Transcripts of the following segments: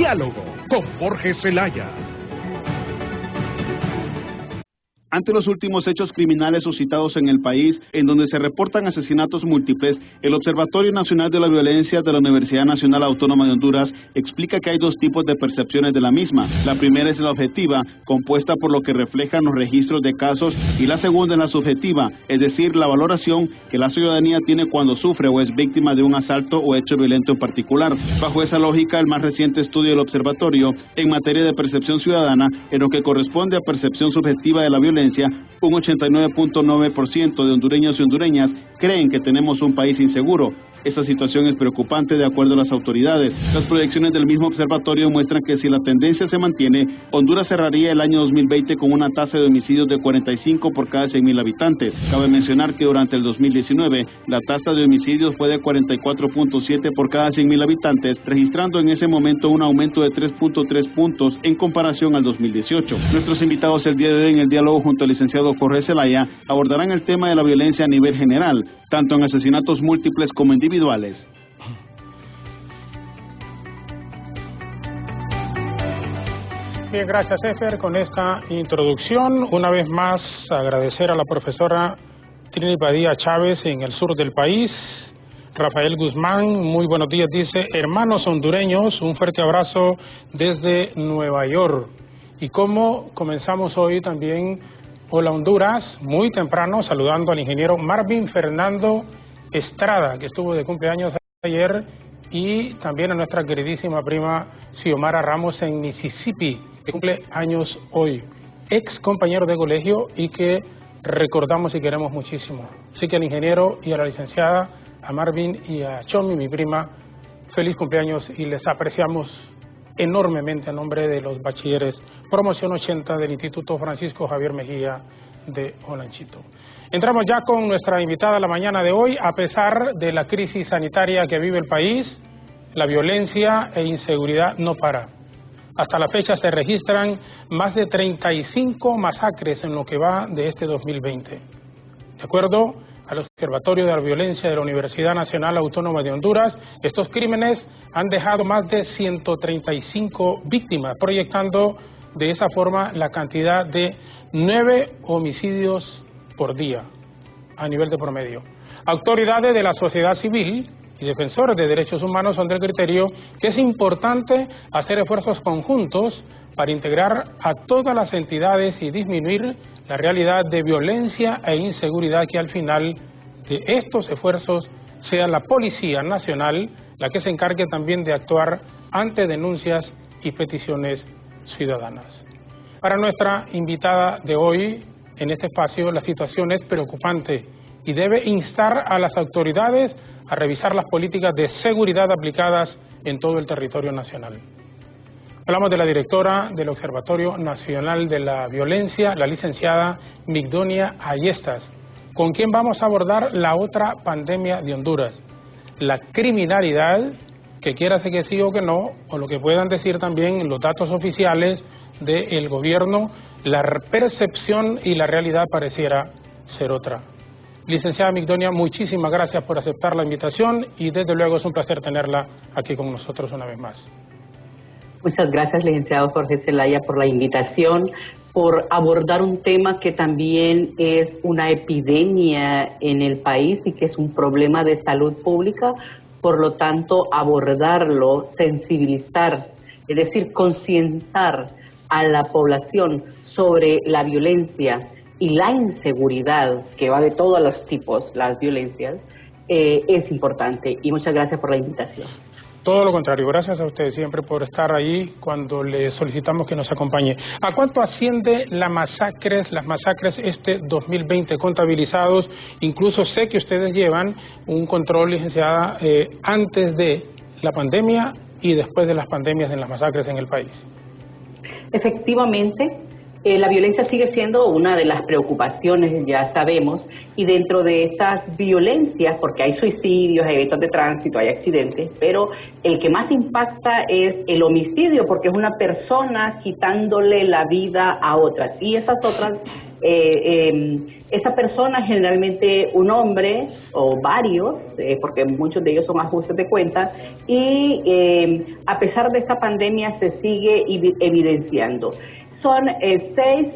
Diálogo con Jorge Zelaya. Ante los últimos hechos criminales suscitados en el país, en donde se reportan asesinatos múltiples, el Observatorio Nacional de la Violencia de la Universidad Nacional Autónoma de Honduras explica que hay dos tipos de percepciones de la misma. La primera es la objetiva, compuesta por lo que reflejan los registros de casos, y la segunda es la subjetiva, es decir, la valoración que la ciudadanía tiene cuando sufre o es víctima de un asalto o hecho violento en particular. Bajo esa lógica, el más reciente estudio del Observatorio en materia de percepción ciudadana, en lo que corresponde a percepción subjetiva de la violencia, un 89.9% de hondureños y hondureñas creen que tenemos un país inseguro. Esta situación es preocupante de acuerdo a las autoridades. Las proyecciones del mismo observatorio muestran que si la tendencia se mantiene, Honduras cerraría el año 2020 con una tasa de homicidios de 45 por cada 100.000 habitantes. Cabe mencionar que durante el 2019, la tasa de homicidios fue de 44.7 por cada 100.000 habitantes, registrando en ese momento un aumento de 3.3 puntos en comparación al 2018. Nuestros invitados el día de hoy en el diálogo junto al licenciado Jorge Zelaya abordarán el tema de la violencia a nivel general, tanto en asesinatos múltiples como individuales. Bien, gracias Efer con esta introducción. Una vez más agradecer a la profesora Trini Padilla Chávez en el sur del país. Rafael Guzmán, muy buenos días, dice: hermanos hondureños, un fuerte abrazo desde Nueva York. Y como comenzamos hoy también, hola Honduras, muy temprano, saludando al ingeniero Marvin Fernando Estrada, que estuvo de cumpleaños ayer, y también a nuestra queridísima prima Xiomara Ramos en Mississippi, que cumple años hoy, ex compañero de colegio y que recordamos y queremos muchísimo. Así que al ingeniero y a la licenciada, a Marvin y a Chomi, mi prima, feliz cumpleaños y les apreciamos enormemente a nombre de los bachilleres promoción 80 del Instituto Francisco Javier Mejía de Olanchito. Entramos ya con nuestra invitada la mañana de hoy. A pesar de la crisis sanitaria que vive el país, la violencia e inseguridad no para. Hasta la fecha se registran más de 35 masacres en lo que va de este 2020. De acuerdo al Observatorio de la Violencia de la Universidad Nacional Autónoma de Honduras, estos crímenes han dejado más de 135 víctimas, proyectando de esa forma la cantidad de 9 homicidios por día a nivel de promedio. Autoridades de la sociedad civil y defensores de derechos humanos son del criterio que es importante hacer esfuerzos conjuntos para integrar a todas las entidades y disminuir la realidad de violencia e inseguridad, que al final de estos esfuerzos sea la Policía Nacional la que se encargue también de actuar ante denuncias y peticiones ciudadanas. Para nuestra invitada de hoy en este espacio, la situación es preocupante y debe instar a las autoridades a revisar las políticas de seguridad aplicadas en todo el territorio nacional. Hablamos de la directora del Observatorio Nacional de la Violencia, la licenciada Migdonia Ayestas, con quien vamos a abordar la otra pandemia de Honduras, la criminalidad, que quiera ser que sí o que no, o lo que puedan decir también los datos oficiales del gobierno, la percepción y la realidad pareciera ser otra. Licenciada Migdonia, muchísimas gracias por aceptar la invitación y desde luego es un placer tenerla aquí con nosotros una vez más. Muchas gracias, licenciado Jorge Zelaya, por la invitación, por abordar un tema que también es una epidemia en el país y que es un problema de salud pública. Por lo tanto, abordarlo, sensibilizar, es decir, concientizar a la población sobre la violencia y la inseguridad, que va de todos los tipos, las violencias, es importante. Y muchas gracias por la invitación. Todo lo contrario, gracias a usted siempre por estar ahí cuando le solicitamos que nos acompañe. ¿A cuánto asciende las masacres este 2020 contabilizados? Incluso sé que ustedes llevan un control, licenciada, antes de la pandemia y después de las pandemias en las masacres en el país. Efectivamente, la violencia sigue siendo una de las preocupaciones, ya sabemos, y dentro de estas violencias, porque hay suicidios, hay eventos de tránsito, hay accidentes, pero el que más impacta es el homicidio, porque es una persona quitándole la vida a otras, y esas otras esa persona, generalmente un hombre o varios, porque muchos de ellos son ajustes de cuentas, y a pesar de esta pandemia se sigue evidenciando. Son 6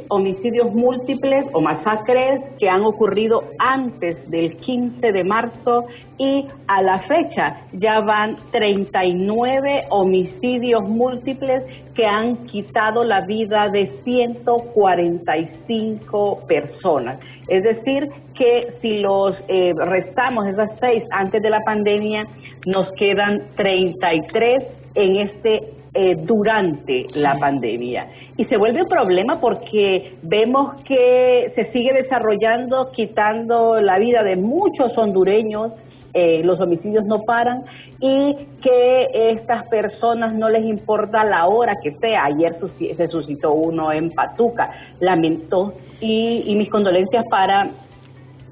homicidios múltiples o masacres que han ocurrido antes del 15 de marzo y a la fecha ya van 39 homicidios múltiples que han quitado la vida de 145 personas. Es decir, que si los restamos esas 6 antes de la pandemia, nos quedan 33 en durante la pandemia. Y se vuelve un problema porque vemos que se sigue desarrollando, quitando la vida de muchos hondureños, los homicidios no paran, y que estas personas no les importa la hora que sea. Ayer se suscitó uno en Patuca, lamentó, y mis condolencias para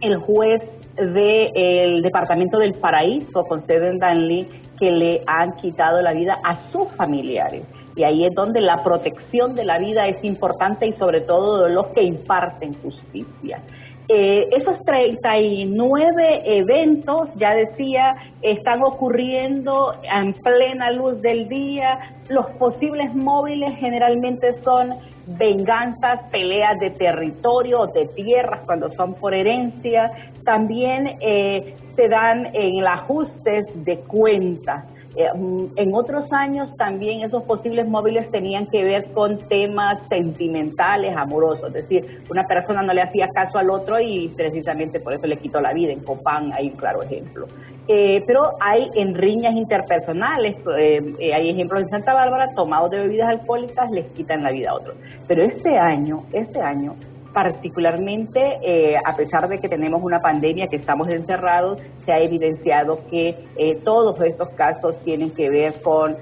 el juez del Departamento del Paraíso, con sede en Danlí, que le han quitado la vida a sus familiares. Y ahí es donde la protección de la vida es importante, y sobre todo de los que imparten justicia. Esos 39 eventos, ya decía, están ocurriendo en plena luz del día. Los posibles móviles generalmente son venganzas, peleas de territorio, de tierras cuando son por herencia. También se dan en ajustes de cuentas. En otros años también esos posibles móviles tenían que ver con temas sentimentales, amorosos, es decir, una persona no le hacía caso al otro y precisamente por eso le quitó la vida. En Copán hay un claro ejemplo. Pero hay en riñas interpersonales, hay ejemplos en Santa Bárbara, tomados de bebidas alcohólicas les quitan la vida a otros. Pero este año particularmente, a pesar de que tenemos una pandemia, que estamos encerrados, se ha evidenciado que todos estos casos tienen que ver con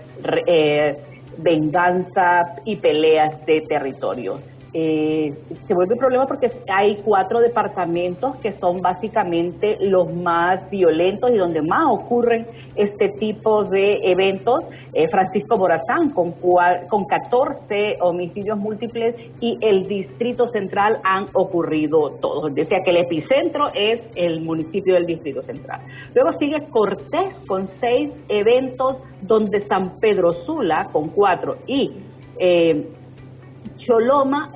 venganza y peleas de territorio. Se vuelve un problema porque hay 4 departamentos que son básicamente los más violentos y donde más ocurren este tipo de eventos. Francisco Morazán con 14 homicidios múltiples, y el Distrito Central han ocurrido todos. Decía que el epicentro es el municipio del Distrito Central. Luego sigue Cortés con 6 eventos, donde San Pedro Sula con 4 y Choloma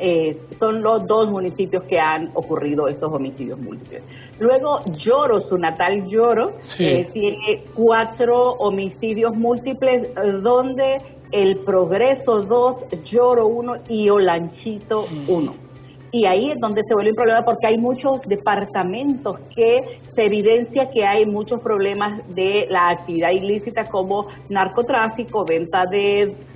son los 2 municipios que han ocurrido estos homicidios múltiples. Luego Lloro, su natal Lloro, sí, tiene 4 homicidios múltiples, donde el Progreso 2, Lloro 1 y Olanchito 1. Y ahí es donde se vuelve un problema porque hay muchos departamentos que se evidencia que hay muchos problemas de la actividad ilícita, como narcotráfico,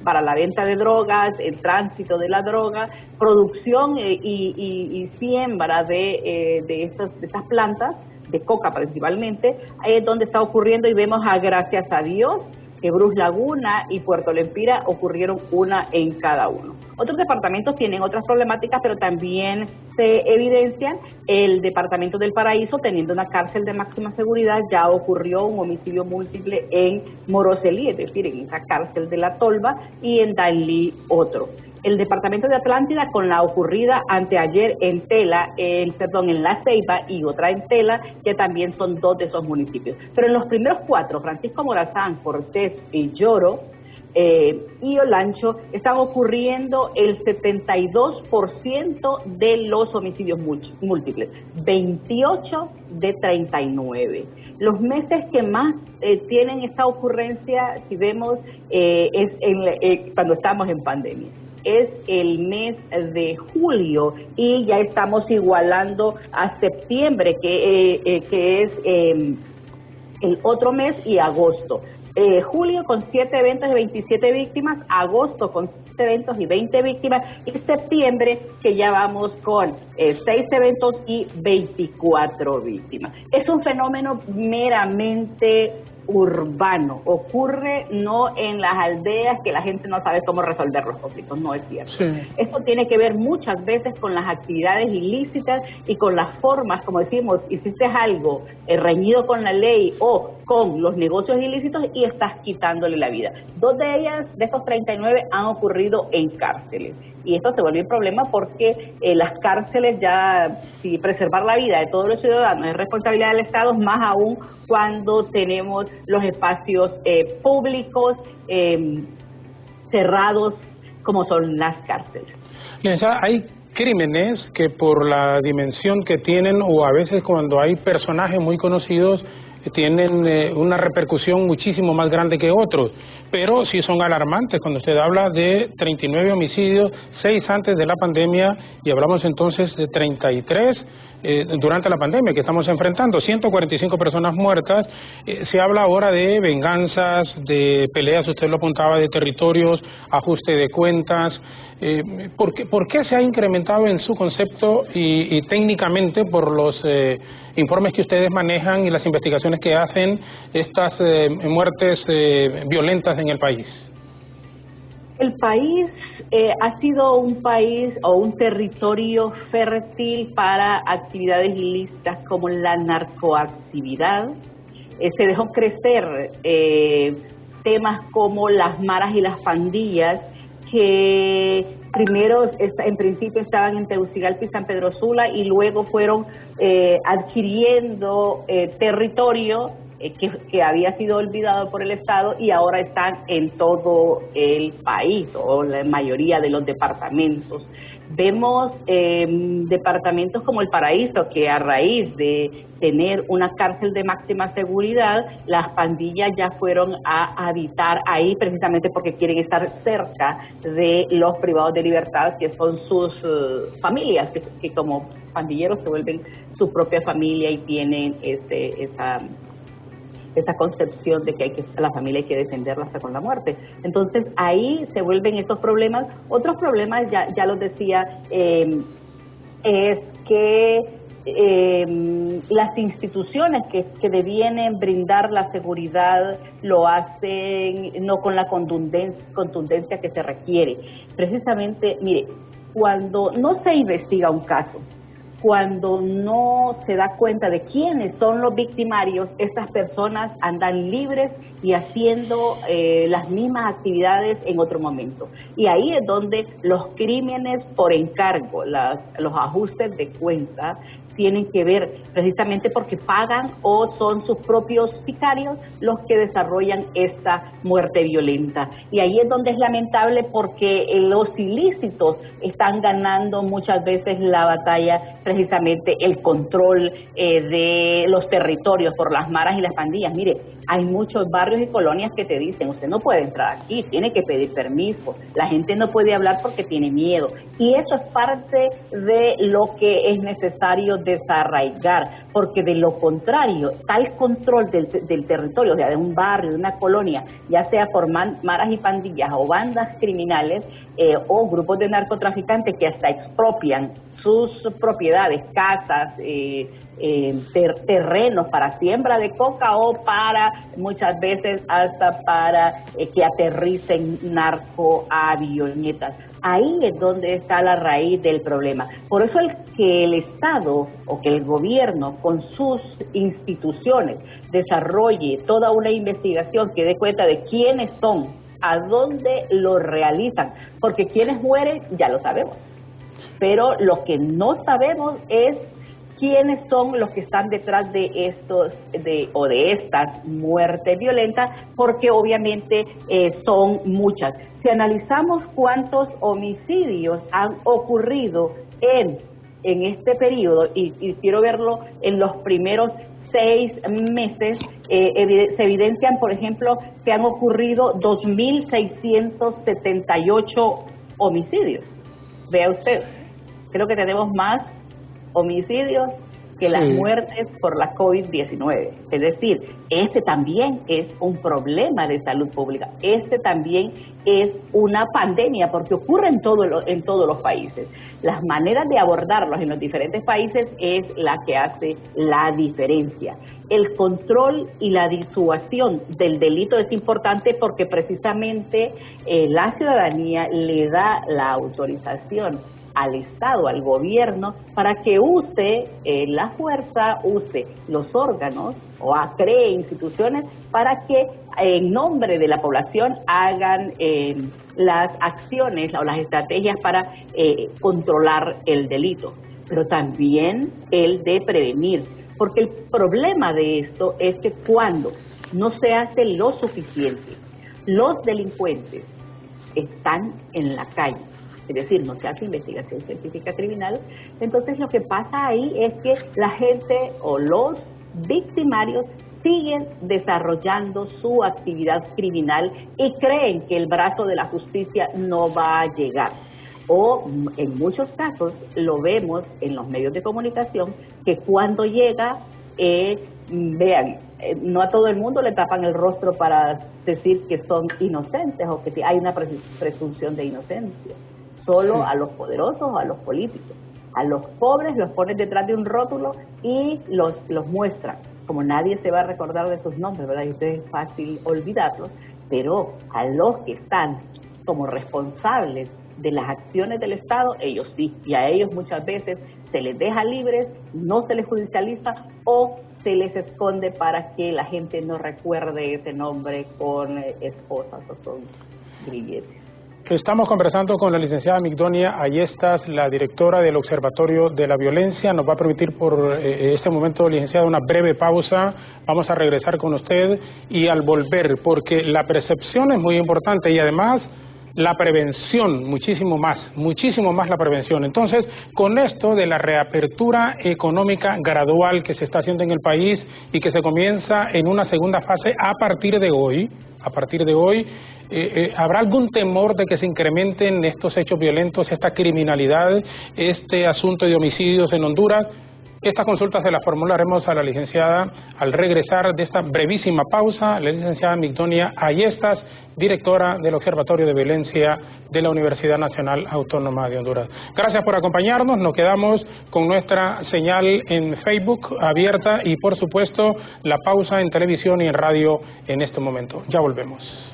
para la venta de drogas, el tránsito de la droga, producción y siembra de estas plantas, de coca principalmente. Ahí es donde está ocurriendo, y vemos gracias a Dios que Brus Laguna y Puerto Lempira ocurrieron una en cada uno. Otros departamentos tienen otras problemáticas, pero también se evidencian. El Departamento del Paraíso, teniendo una cárcel de máxima seguridad, ya ocurrió un homicidio múltiple en Moroselí, es decir, en esa cárcel de La Tolva, y en Danlí otro. El Departamento de Atlántida, con la ocurrida anteayer en en La Ceiba, y otra en Tela, que también son 2 de esos municipios. Pero en los primeros 4, Francisco Morazán, Cortés y Lloro, y Olancho, están ocurriendo el 72% de los homicidios múltiples, 28 de 39. Los meses que más tienen esta ocurrencia, si vemos, es cuando estamos en pandemia. Es el mes de julio, y ya estamos igualando a septiembre, que es el otro mes, y agosto. Julio con 7 eventos y 27 víctimas, agosto con 7 eventos y 20 víctimas, y septiembre que ya vamos con 6 eventos y 24 víctimas. Es un fenómeno meramente urbano, ocurre no en las aldeas que la gente no sabe cómo resolver los conflictos, no es cierto. Sí. Esto tiene que ver muchas veces con las actividades ilícitas y con las formas, como decimos, hiciste algo reñido con la ley o con los negocios ilícitos y estás quitándole la vida. 2 de ellas, de estos 39, han ocurrido en cárceles. Y esto se vuelve un problema porque las cárceles ya, si preservar la vida de todos los ciudadanos es responsabilidad del Estado, más aún cuando tenemos los espacios públicos cerrados como son las cárceles. Hay crímenes que por la dimensión que tienen o a veces cuando hay personajes muy conocidos tienen una repercusión muchísimo más grande que otros, pero sí son alarmantes cuando usted habla de 39 homicidios, 6 antes de la pandemia y hablamos entonces de 33 durante la pandemia que estamos enfrentando, 145 personas muertas. Se habla ahora de venganzas, de peleas, usted lo apuntaba, de territorios, ajuste de cuentas. ¿Por qué se ha incrementado en su concepto y técnicamente por los informes que ustedes manejan y las investigaciones que hacen estas muertes violentas en el país? El país ha sido un país o un territorio fértil para actividades ilícitas como la narcoactividad. Se dejó crecer temas como las maras y las pandillas, que primero en principio estaban en Tegucigalpa y San Pedro Sula y luego fueron adquiriendo territorio que había sido olvidado por el Estado y ahora están en todo el país o la mayoría de los departamentos. Vemos departamentos como El Paraíso, que a raíz de tener una cárcel de máxima seguridad, las pandillas ya fueron a habitar ahí precisamente porque quieren estar cerca de los privados de libertad, que son sus familias, que como pandilleros se vuelven su propia familia y tienen esa concepción de que la familia hay que defenderla hasta con la muerte. Entonces ahí se vuelven esos problemas. Otros problemas, ya los decía, es que las instituciones que debienen brindar la seguridad lo hacen no con la contundencia que se requiere. Precisamente, mire, cuando no se investiga un caso, cuando no se da cuenta de quiénes son los victimarios, estas personas andan libres y haciendo las mismas actividades en otro momento. Y ahí es donde los crímenes por encargo, los ajustes de cuenta, tienen que ver precisamente porque pagan o son sus propios sicarios los que desarrollan esta muerte violenta. Y ahí es donde es lamentable porque los ilícitos están ganando muchas veces la batalla, precisamente el control de los territorios por las maras y las pandillas. Mire, hay muchos barrios y colonias que te dicen, usted no puede entrar aquí, tiene que pedir permiso, la gente no puede hablar porque tiene miedo. Y eso es parte de lo que es necesario desarraigar, porque de lo contrario, tal control del territorio, o sea, de un barrio, de una colonia, ya sea por maras y pandillas o bandas criminales o grupos de narcotraficantes que hasta expropian sus propiedades, casas, terrenos para siembra de coca o para muchas veces hasta para que aterricen narcoavionetas. Ahí es donde está la raíz del problema. Por eso que el Estado o que el gobierno con sus instituciones desarrolle toda una investigación que dé cuenta de quiénes son, a dónde lo realizan, porque quienes mueren ya lo sabemos, pero lo que no sabemos es quiénes son los que están detrás de estas muertes violentas, porque obviamente son muchas. Si analizamos cuántos homicidios han ocurrido en este periodo, y quiero verlo en los primeros 6 meses, se evidencian, por ejemplo, que han ocurrido 2.678 homicidios. Vea usted, creo que tenemos más homicidios que las muertes por la COVID-19. Es decir, este también es un problema de salud pública, este también es una pandemia, porque ocurre en todos los países. Las maneras de abordarlos en los diferentes países es la que hace la diferencia. El control y la disuasión del delito es importante porque precisamente la ciudadanía le da la autorización al Estado, al gobierno, para que use la fuerza, use los órganos o cree instituciones para que en nombre de la población hagan las acciones o las estrategias para controlar el delito, pero también el de prevenir, porque el problema de esto es que cuando no se hace lo suficiente, los delincuentes están en la calle, es decir, no se hace investigación científica criminal, entonces lo que pasa ahí es que la gente o los victimarios siguen desarrollando su actividad criminal y creen que el brazo de la justicia no va a llegar. O en muchos casos lo vemos en los medios de comunicación que cuando llega, vean, no a todo el mundo le tapan el rostro para decir que son inocentes o que hay una presunción de inocencia. Solo a los poderosos o a los políticos. A los pobres los ponen detrás de un rótulo y los muestran. Como nadie se va a recordar de sus nombres, ¿verdad? Y entonces es fácil olvidarlos, pero a los que están como responsables de las acciones del Estado, ellos sí, y a ellos muchas veces se les deja libres, no se les judicializa o se les esconde para que la gente no recuerde ese nombre con esposas o con grilletes. Estamos conversando con la licenciada Migdonia Ayestas, la directora del Observatorio de la Violencia. Nos va a permitir por este momento, licenciada, una breve pausa. Vamos a regresar con usted y al volver, porque la percepción es muy importante y además la prevención, muchísimo más la prevención. Entonces, con esto de la reapertura económica gradual que se está haciendo en el país y que se comienza en una segunda fase a partir de hoy, ¿habrá algún temor de que se incrementen estos hechos violentos, esta criminalidad, este asunto de homicidios en Honduras? Esta consulta se la formularemos a la licenciada al regresar de esta brevísima pausa. La licenciada Migdonia Ayestas, directora del Observatorio de Violencia de la Universidad Nacional Autónoma de Honduras. Gracias por acompañarnos. Nos quedamos con nuestra señal en Facebook abierta y, por supuesto, la pausa en televisión y en radio en este momento. Ya volvemos.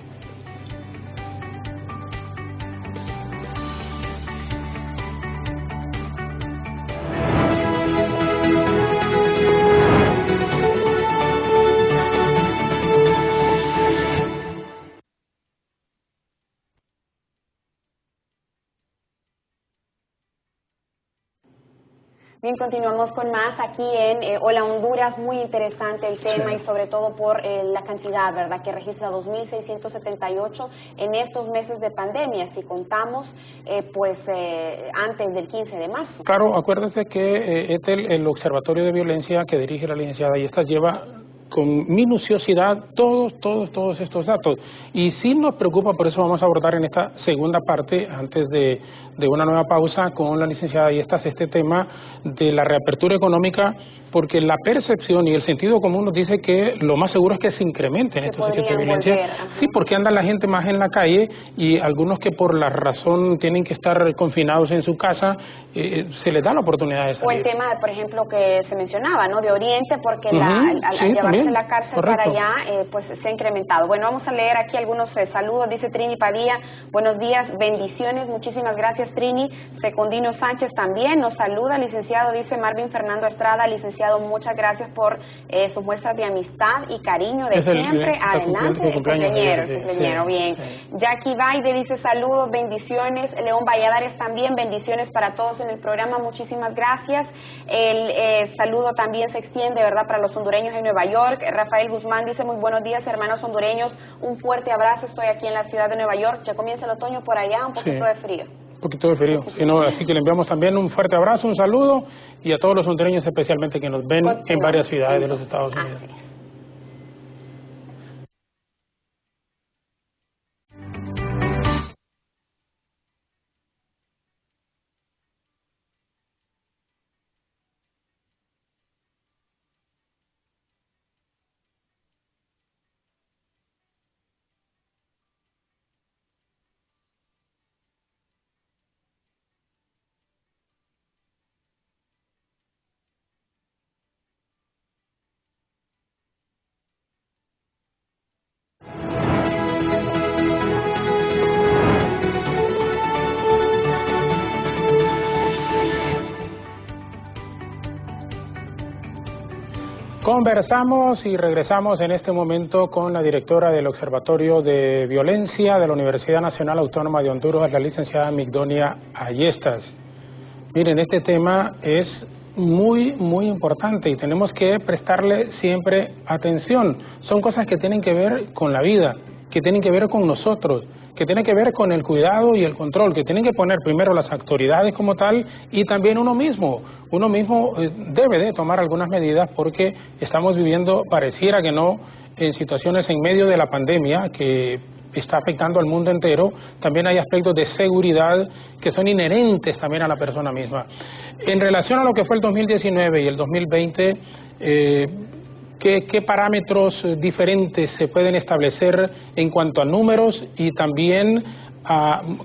Bien, continuamos con más aquí en Hola Honduras. Muy interesante el tema y sobre todo por la cantidad, ¿verdad?, que registra 2.678 en estos meses de pandemia, si contamos antes del 15 de marzo. Claro, acuérdense que el Observatorio de Violencia que dirige la licenciada Ayestas lleva con minuciosidad todos estos datos. Y sí nos preocupa, por eso vamos a abordar en esta segunda parte, antes de una nueva pausa con la licenciada Ayestas, este tema de la reapertura económica, porque la percepción y el sentido común nos dice que lo más seguro es que se incrementen estos hechos de violencia. Sí, porque anda la gente más en la calle y algunos que por la razón tienen que estar confinados en su casa, se les da la oportunidad de salir. O el tema, por ejemplo, que se mencionaba, ¿no?, de Oriente, porque al llevarse la cárcel para allá, pues se ha incrementado. Bueno, vamos a leer aquí algunos saludos. Dice Trini Padilla, buenos días, bendiciones, muchísimas gracias, Trini. Secundino Sánchez también nos saluda, licenciado, dice Marvin Fernando Estrada, licenciado, muchas gracias por sus muestras de amistad y cariño de siempre. Adelante, cumpleañero, bien. Jackie Baide dice saludos, bendiciones. León Valladares también, bendiciones para todos en el programa, muchísimas gracias. El saludo también se extiende, ¿verdad?, para los hondureños en Nueva York. Rafael Guzmán dice muy buenos días, hermanos hondureños, un fuerte abrazo, estoy aquí en la ciudad de Nueva York, ya comienza el otoño por allá, un poquito de frío. Un poquito de frío, así que le enviamos también un fuerte abrazo, un saludo, y a todos los hondureños especialmente que nos ven en varias ciudades de los Estados Unidos. Conversamos y regresamos en este momento con la directora del Observatorio de Violencia de la Universidad Nacional Autónoma de Honduras, la licenciada Migdonia Ayestas. Miren, este tema es muy importante y tenemos que prestarle siempre atención. Son cosas que tienen que ver con la vida, que tienen que ver con nosotros, que tienen que ver con el cuidado y el control, que tienen que poner primero las autoridades como tal y también uno mismo. Uno mismo debe de tomar algunas medidas porque estamos viviendo, pareciera que no, en situaciones en medio de la pandemia que está afectando al mundo entero. También hay aspectos de seguridad que son inherentes también a la persona misma. En relación a lo que fue el 2019 y el 2020, ¿qué parámetros diferentes se pueden establecer en cuanto a números y también,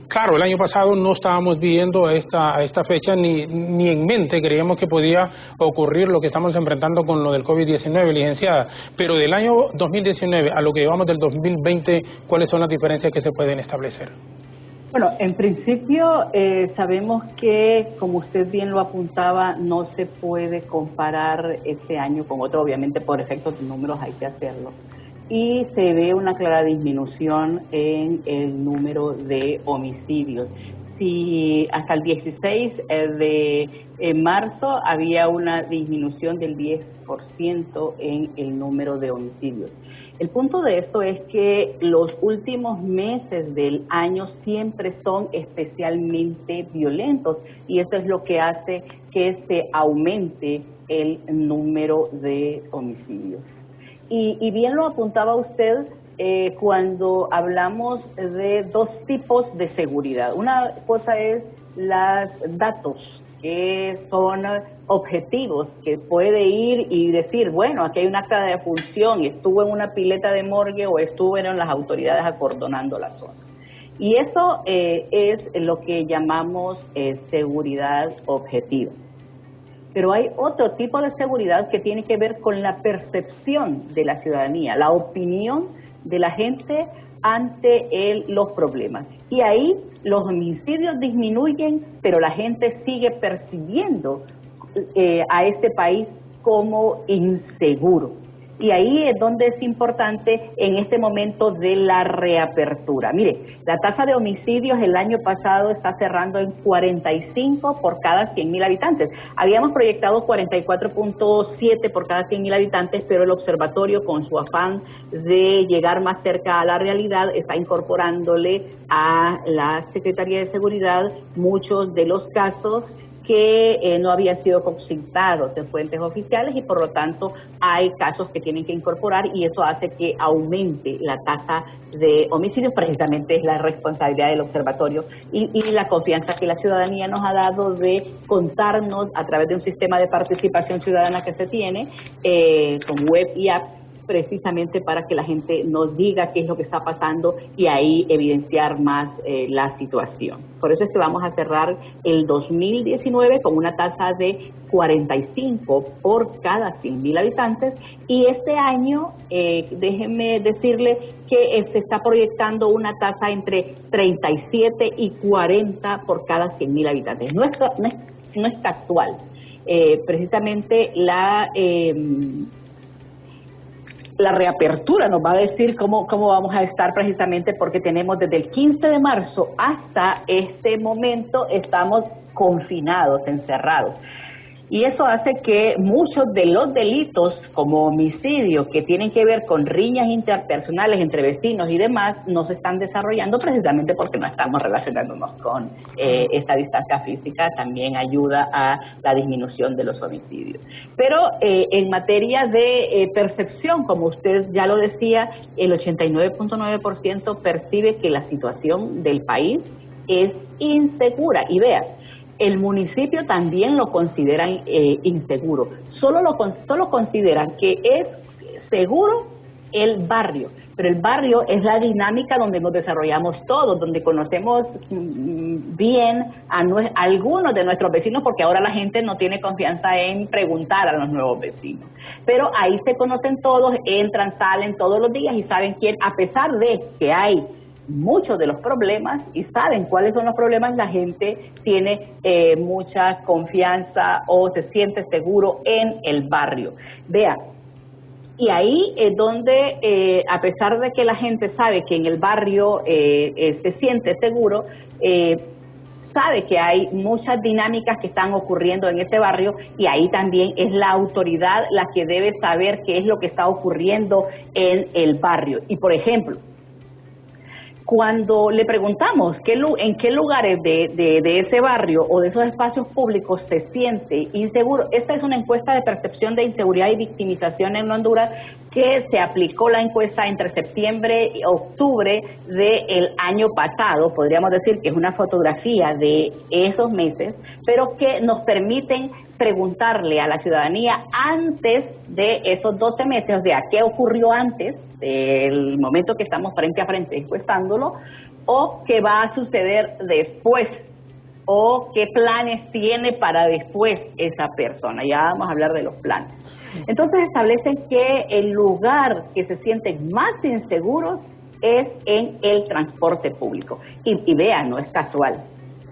claro, el año pasado no estábamos viendo a esta fecha ni en mente creíamos que podía ocurrir lo que estamos enfrentando con lo del COVID-19, licenciada, pero del año 2019 a lo que llevamos del 2020, ¿cuáles son las diferencias que se pueden establecer? Bueno, en principio sabemos que, como usted bien lo apuntaba, no se puede comparar este año con otro, obviamente por efectos de números hay que hacerlo. Y se ve una clara disminución en el número de homicidios. Si hasta el 16 de marzo había una disminución del 10% en el número de homicidios. El punto de esto es que los últimos meses del año siempre son especialmente violentos y eso es lo que hace que se aumente el número de homicidios. Y bien lo apuntaba usted cuando hablamos de dos tipos de seguridad. Una cosa es los datos, que son objetivos, que puede ir y decir, bueno, aquí hay un acta de defunción y estuvo en una pileta de morgue o estuvieron las autoridades acordonando la zona. Y eso es lo que llamamos seguridad objetiva. Pero hay otro tipo de seguridad que tiene que ver con la percepción de la ciudadanía, la opinión de la gente ante los problemas. Y ahí los homicidios disminuyen, pero la gente sigue percibiendo a este país como inseguro. Y ahí es donde es importante en este momento de la reapertura. Mire, la tasa de homicidios el año pasado está cerrando en 45 por cada 100.000 habitantes. Habíamos proyectado 44.7 por cada 100.000 habitantes, pero el observatorio, con su afán de llegar más cerca a la realidad, está incorporándole a la Secretaría de Seguridad muchos de los casos que no habían sido consultados en fuentes oficiales y por lo tanto hay casos que tienen que incorporar y eso hace que aumente la tasa de homicidios. Precisamente es la responsabilidad del observatorio y la confianza que la ciudadanía nos ha dado de contarnos a través de un sistema de participación ciudadana que se tiene con web y app, precisamente para que la gente nos diga qué es lo que está pasando y ahí evidenciar más la situación. Por eso es que vamos a cerrar el 2019 con una tasa de 45 por cada 100.000 habitantes y este año, déjenme decirle que se está proyectando una tasa entre 37 y 40 por cada 100.000 habitantes. No está actual. Precisamente la reapertura nos va a decir cómo vamos a estar precisamente porque tenemos desde el 15 de marzo hasta este momento estamos confinados, encerrados. Y eso hace que muchos de los delitos como homicidio que tienen que ver con riñas interpersonales entre vecinos y demás no se están desarrollando precisamente porque no estamos relacionándonos con esta distancia física, también ayuda a la disminución de los homicidios. Pero en materia de percepción, como usted ya lo decía, el 89.9% percibe que la situación del país es insegura. Y vea, el municipio también lo consideran inseguro. Solo consideran que es seguro el barrio, pero el barrio es la dinámica donde nos desarrollamos todos, donde conocemos bien a algunos de nuestros vecinos, porque ahora la gente no tiene confianza en preguntar a los nuevos vecinos. Pero ahí se conocen todos, entran, salen todos los días y saben quién, a pesar de que hay muchos de los problemas y saben cuáles son los problemas, la gente tiene mucha confianza o se siente seguro en el barrio. Vea, Y ahí es donde, a pesar de que la gente sabe que en el barrio se siente seguro, sabe que hay muchas dinámicas que están ocurriendo en ese barrio, y ahí también es la autoridad la que debe saber qué es lo que está ocurriendo en el barrio. Y por ejemplo, cuando le preguntamos en qué lugares de ese barrio o de esos espacios públicos se siente inseguro, esta es una encuesta de percepción de inseguridad y victimización en Honduras que se aplicó la encuesta entre septiembre y octubre del año pasado. Podríamos decir que es una fotografía de esos meses, pero que nos permiten preguntarle a la ciudadanía antes de esos 12 meses, o sea, qué ocurrió antes del momento que estamos frente a frente encuestándolo, o qué va a suceder después, o qué planes tiene para después esa persona. Ya vamos a hablar de los planes. Entonces establecen que el lugar que se sienten más inseguros es en el transporte público. Y vean, no es casual.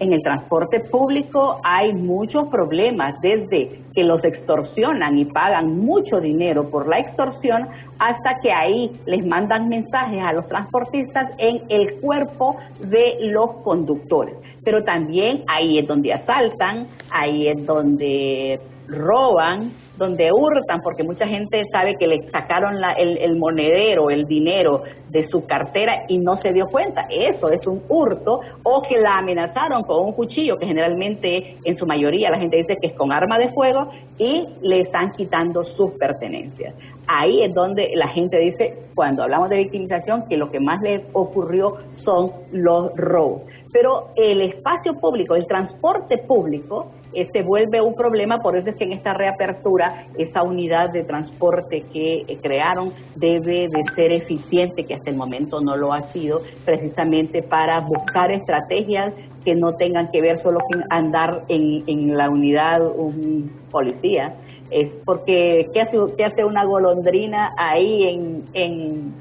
En el transporte público hay muchos problemas, desde que los extorsionan y pagan mucho dinero por la extorsión, hasta que ahí les mandan mensajes a los transportistas en el cuerpo de los conductores. Pero también ahí es donde asaltan, ahí es donde roban, donde hurtan, porque mucha gente sabe que le sacaron el monedero, el dinero de su cartera y no se dio cuenta. Eso es un hurto, o que la amenazaron con un cuchillo, que generalmente en su mayoría la gente dice que es con arma de fuego, y le están quitando sus pertenencias. Ahí es donde la gente dice, cuando hablamos de victimización, que lo que más les ocurrió son los robos. Pero el espacio público, el transporte público, se vuelve un problema. Por eso es que en esta reapertura, esa unidad de transporte que crearon debe de ser eficiente, que hasta el momento no lo ha sido, precisamente para buscar estrategias que no tengan que ver solo con andar en la unidad un policía. Es porque ¿qué hace una golondrina ahí en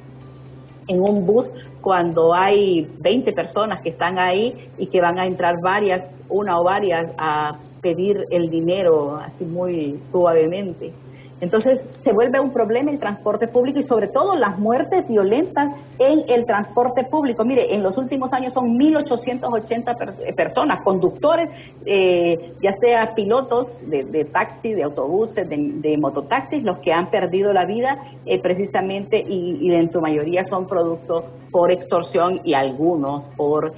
un bus cuando hay 20 personas que están ahí y que van a entrar una o varias a pedir el dinero así muy suavemente? Entonces se vuelve un problema el transporte público, y sobre todo las muertes violentas en el transporte público. Mire, en los últimos años son 1.880 personas, conductores, ya sea pilotos de taxi, de autobuses, de mototaxis, los que han perdido la vida precisamente, y en su mayoría son producto por extorsión y algunos por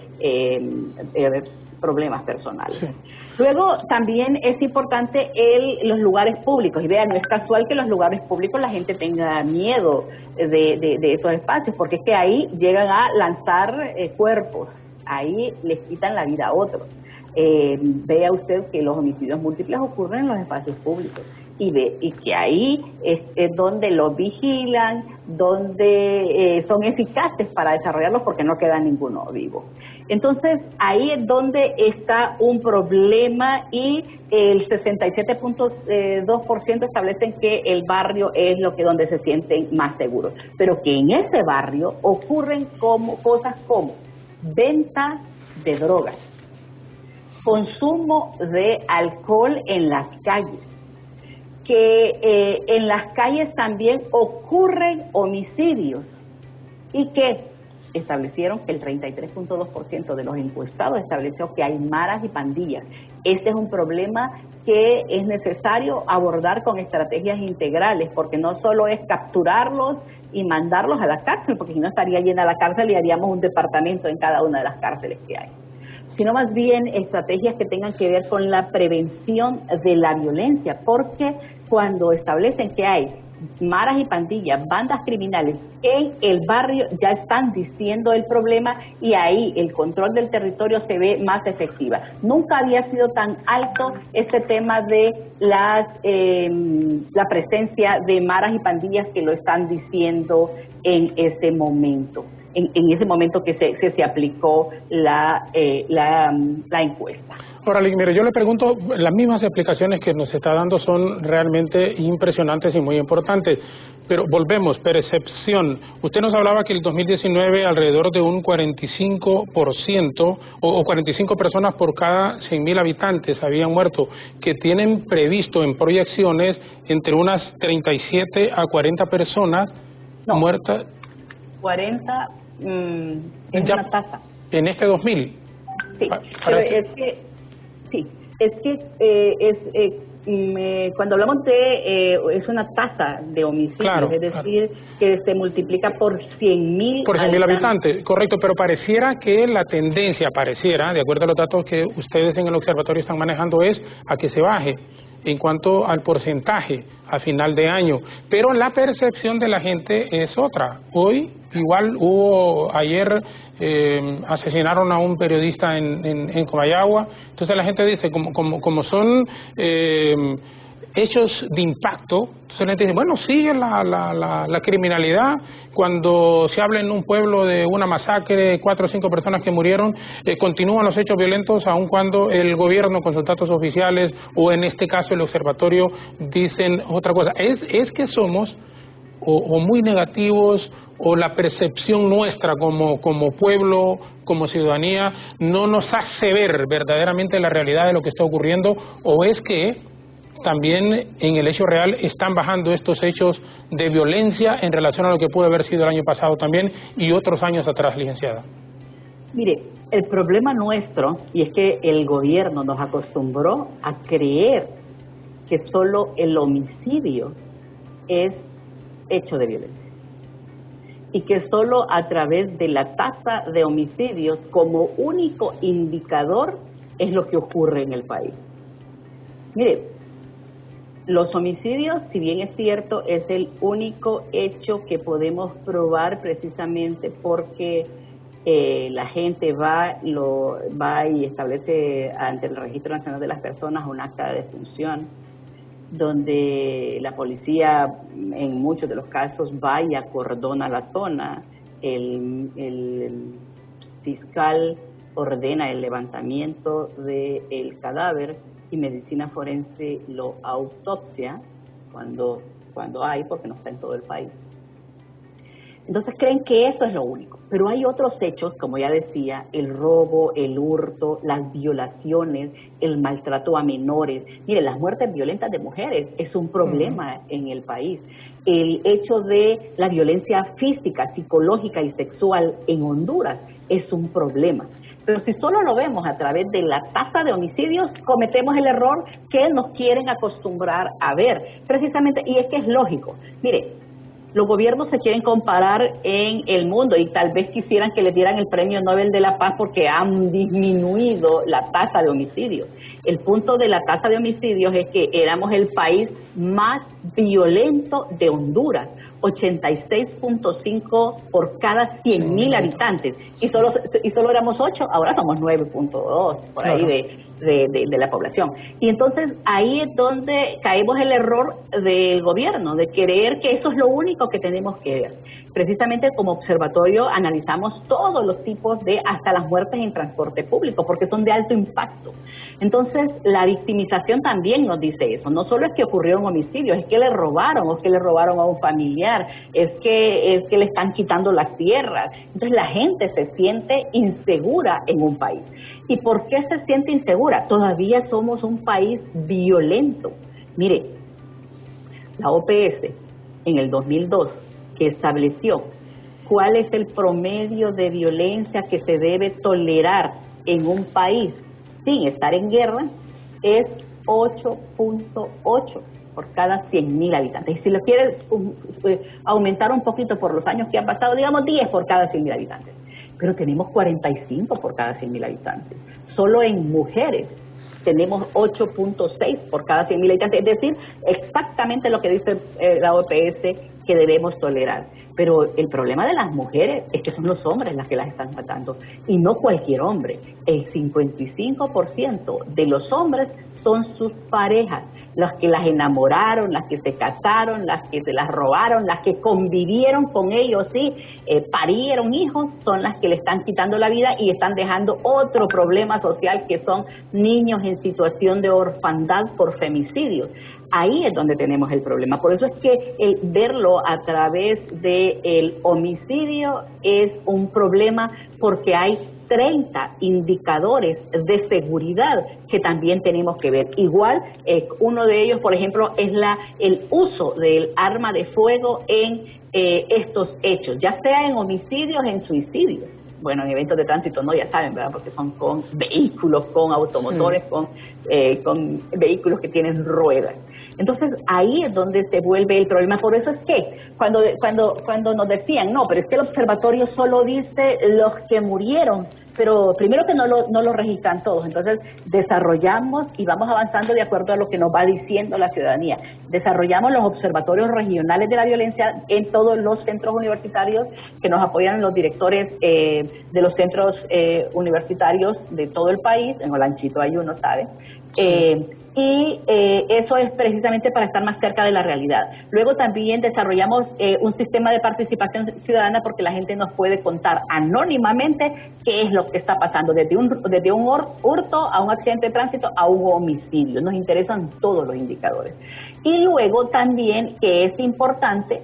problemas personales. Sí. Luego también es importante los lugares públicos, y vean, no es casual que los lugares públicos la gente tenga miedo de esos espacios, porque es que ahí llegan a lanzar cuerpos, ahí les quitan la vida a otros. Vea usted que los homicidios múltiples ocurren en los espacios públicos, y que ahí es donde los vigilan, donde son eficaces para desarrollarlos, porque no queda ninguno vivo. Entonces ahí es donde está un problema, y el 67.2% establecen que el barrio es donde se sienten más seguros, pero que en ese barrio ocurren cosas como venta de drogas, consumo de alcohol en las calles, que en las calles también ocurren homicidios, y que establecieron que el 33.2% de los encuestados estableció que hay maras y pandillas. Este es un problema que es necesario abordar con estrategias integrales, porque no solo es capturarlos y mandarlos a la cárcel, porque si no estaría llena la cárcel y haríamos un departamento en cada una de las cárceles que hay, sino más bien estrategias que tengan que ver con la prevención de la violencia, porque cuando establecen que hay maras y pandillas, bandas criminales en el barrio, ya están diciendo el problema, y ahí el control del territorio se ve más efectiva. Nunca había sido tan alto este tema de la presencia de maras y pandillas, que lo están diciendo en ese momento. En ese momento que se aplicó la encuesta. Ahora, mire, yo le pregunto, las mismas explicaciones que nos está dando son realmente impresionantes y muy importantes. Pero volvemos, percepción. Usted nos hablaba que el 2019 alrededor de un 45% o 45 personas por cada 100.000 habitantes habían muerto, que tienen previsto en proyecciones entre unas 37 a 40 personas muertas. 40 es una tasa. En este 2000. Sí, pero cuando hablamos de es una tasa de homicidios, claro, es decir, que se multiplica por 100.000 por 100.000 habitantes, correcto, pero pareciera que la tendencia, de acuerdo a los datos que ustedes en el observatorio están manejando, es a que se baje en cuanto al porcentaje a final de año, pero la percepción de la gente es otra. Hoy igual ayer asesinaron a un periodista en Comayagua, entonces la gente dice, como son hechos de impacto, entonces la gente dice, bueno, sigue la criminalidad. Cuando se habla en un pueblo de una masacre, 4 o 5 personas que murieron, continúan los hechos violentos aun cuando el gobierno con sus datos oficiales o en este caso el observatorio dicen otra cosa. Es que somos o muy negativos, o la percepción nuestra como pueblo, como ciudadanía, no nos hace ver verdaderamente la realidad de lo que está ocurriendo, o es que también en el hecho real están bajando estos hechos de violencia en relación a lo que pudo haber sido el año pasado también y otros años atrás, licenciada. Mire, el problema nuestro, y es que el gobierno nos acostumbró a creer que solo el homicidio es hecho de violencia y que solo a través de la tasa de homicidios como único indicador es lo que ocurre en el país. Mire, los homicidios, si bien es cierto, es el único hecho que podemos probar precisamente porque la gente va y establece ante el Registro Nacional de las Personas un acta de defunción, donde la policía en muchos de los casos va y acordona la zona, el fiscal ordena el levantamiento del cadáver y medicina forense lo autopsia cuando hay, porque no está en todo el país. Entonces creen que eso es lo único, pero hay otros hechos, como ya decía, el robo, el hurto, las violaciones, el maltrato a menores. Mire, las muertes violentas de mujeres es un problema en el país. El hecho de la violencia física, psicológica y sexual en Honduras es un problema. Pero si solo lo vemos a través de la tasa de homicidios, cometemos el error que nos quieren acostumbrar a ver. Precisamente, y es que es lógico. Mire, los gobiernos se quieren comparar en el mundo y tal vez quisieran que les dieran el Premio Nobel de la Paz porque han disminuido la tasa de homicidios. El punto de la tasa de homicidios es que éramos el país más violento de Honduras, 86.5 por cada 100.000 habitantes, y solo éramos 8, ahora somos 9.2 por ahí de la población. Y entonces ahí es donde caemos el error del gobierno, de creer que eso es lo único que tenemos que ver. Precisamente como observatorio analizamos todos los tipos de, hasta las muertes en transporte público, porque son de alto impacto. Entonces la victimización también nos dice eso, no solo es que ocurrió un homicidio, es que le robaron, o es que le robaron a un familiar, es que le están quitando las tierras. Entonces la gente se siente insegura en un país. ¿Y por qué se siente insegura? Todavía somos un país violento. Mire, la OPS en el 2002, que estableció cuál es el promedio de violencia que se debe tolerar en un país sin estar en guerra, es 8.8 por cada 100.000 habitantes. Y si lo quieres aumentar un poquito por los años que han pasado, digamos 10 por cada 100.000 habitantes. Pero tenemos 45 por cada 100.000 habitantes. Solo en mujeres tenemos 8.6 por cada 100.000 habitantes, es decir, exactamente lo que dice la OPS que debemos tolerar. Pero el problema de las mujeres es que son los hombres las que las están matando, y no cualquier hombre. El 55% de los hombres son sus parejas, las que las enamoraron, las que se casaron, las que se las robaron, las que convivieron con ellos, sí, parieron hijos, son las que le están quitando la vida y están dejando otro problema social, que son niños en situación de orfandad por femicidios. ahí es donde tenemos el problema. Por eso es que el verlo a través del homicidio es un problema, porque hay 30 indicadores de seguridad que también tenemos que ver. Igual, uno de ellos, por ejemplo, es el uso del arma de fuego en estos hechos, ya sea en homicidios, en suicidios. Bueno, en eventos de tránsito no, ya saben, ¿verdad? Porque son con vehículos, con automotores, sí, con vehículos que tienen ruedas. Entonces, ahí es donde se vuelve el problema. Por eso es que cuando nos decían, no, pero es que el observatorio solo dice los que murieron, pero primero que no lo registran todos. Entonces, desarrollamos y vamos avanzando de acuerdo a lo que nos va diciendo la ciudadanía. Desarrollamos los observatorios regionales de la violencia en todos los centros universitarios que nos apoyan los directores de los centros universitarios de todo el país. En Olanchito hay uno, ¿saben? Y eso es precisamente para estar más cerca de la realidad. Luego también desarrollamos un sistema de participación ciudadana, porque la gente nos puede contar anónimamente qué es lo que está pasando, desde un hurto a un accidente de tránsito a un homicidio. Nos interesan todos los indicadores. Y luego también, que es importante,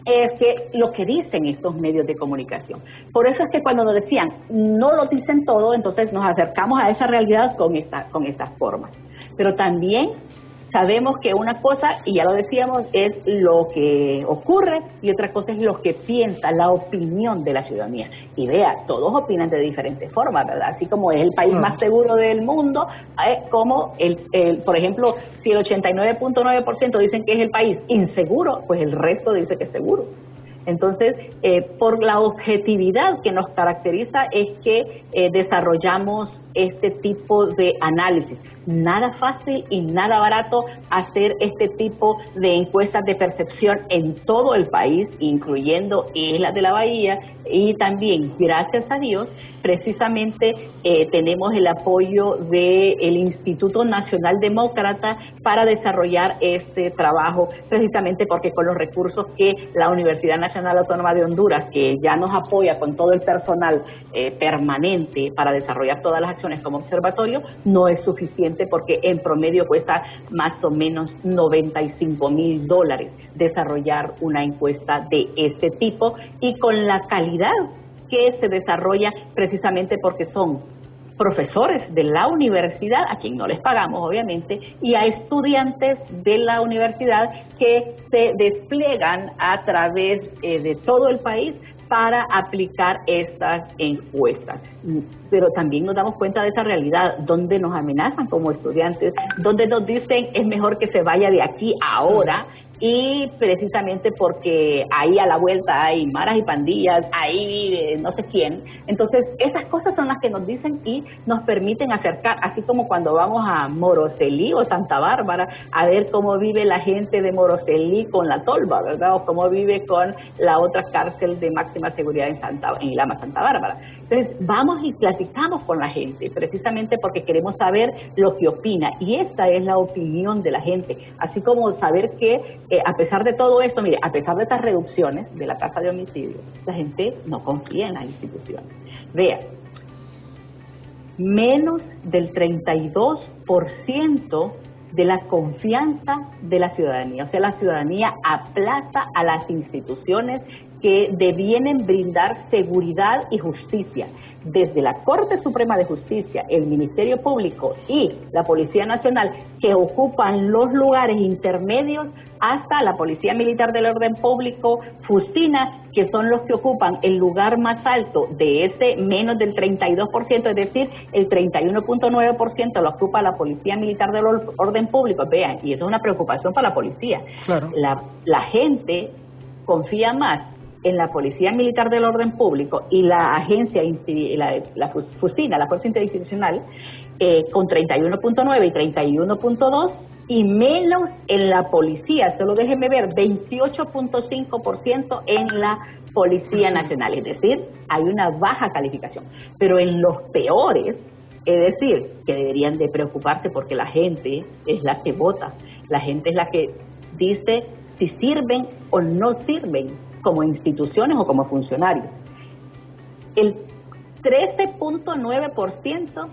es que lo que dicen estos medios de comunicación. Por eso es que cuando nos decían, no lo dicen todo, entonces nos acercamos a esa realidad con estas formas. Pero también sabemos que una cosa, y ya lo decíamos, es lo que ocurre, y otra cosa es lo que piensa, la opinión de la ciudadanía. Y vea, todos opinan de diferentes formas, ¿verdad? Así como es el país más seguro del mundo, como por ejemplo, si el 89.9% dicen que es el país inseguro, pues el resto dice que es seguro. Entonces, por la objetividad que nos caracteriza es que desarrollamos este tipo de análisis. Nada fácil y nada barato hacer este tipo de encuestas de percepción en todo el país, incluyendo Islas de la Bahía, y también, gracias a Dios, precisamente tenemos el apoyo del Instituto Nacional Demócrata para desarrollar este trabajo, precisamente porque con los recursos que la Universidad Nacional Autónoma de Honduras, que ya nos apoya con todo el personal permanente para desarrollar todas las acciones como observatorio, no es suficiente, porque en promedio cuesta más o menos $95,000 desarrollar una encuesta de este tipo, y con la calidad que se desarrolla, precisamente porque son profesores de la universidad, a quien no les pagamos obviamente, y a estudiantes de la universidad que se despliegan a través de todo el país para aplicar estas encuestas. Pero también nos damos cuenta de esa realidad, donde nos amenazan como estudiantes, donde nos dicen es mejor que se vaya de aquí ahora, y precisamente porque ahí a la vuelta hay maras y pandillas, ahí vive no sé quién. Entonces esas cosas son las que nos dicen y nos permiten acercar, así como cuando vamos a Moroselí o Santa Bárbara a ver cómo vive la gente de Moroselí con la tolva, ¿verdad? O cómo vive con la otra cárcel de máxima seguridad en Ilama, Santa Bárbara. Entonces vamos y platicamos con la gente, precisamente porque queremos saber lo que opina, y esta es la opinión de la gente, así como saber que a pesar de todo esto, mire, a pesar de estas reducciones de la tasa de homicidio, la gente no confía en las instituciones. Vea, menos del 32% de la confianza de la ciudadanía. O sea, la ciudadanía aplaza a las instituciones que debienen brindar seguridad y justicia. Desde la Corte Suprema de Justicia, el Ministerio Público y la Policía Nacional, que ocupan los lugares intermedios, hasta la Policía Militar del Orden Público, Fusina, que son los que ocupan el lugar más alto de ese menos del 32%, es decir, el 31.9% lo ocupa la Policía Militar del Orden Público. Vean, y eso es una preocupación para la policía. Claro. La gente confía más en la Policía Militar del Orden Público y la agencia, la Fusina, la Fuerza Interinstitucional, con 31.9 y 31.2, y menos en la policía, solo déjenme ver, 28.5% en la Policía Nacional, es decir, hay una baja calificación. Pero en los peores, es decir, que deberían de preocuparse, porque la gente es la que vota, la gente es la que dice si sirven o no sirven como instituciones o como funcionarios. El 13.9%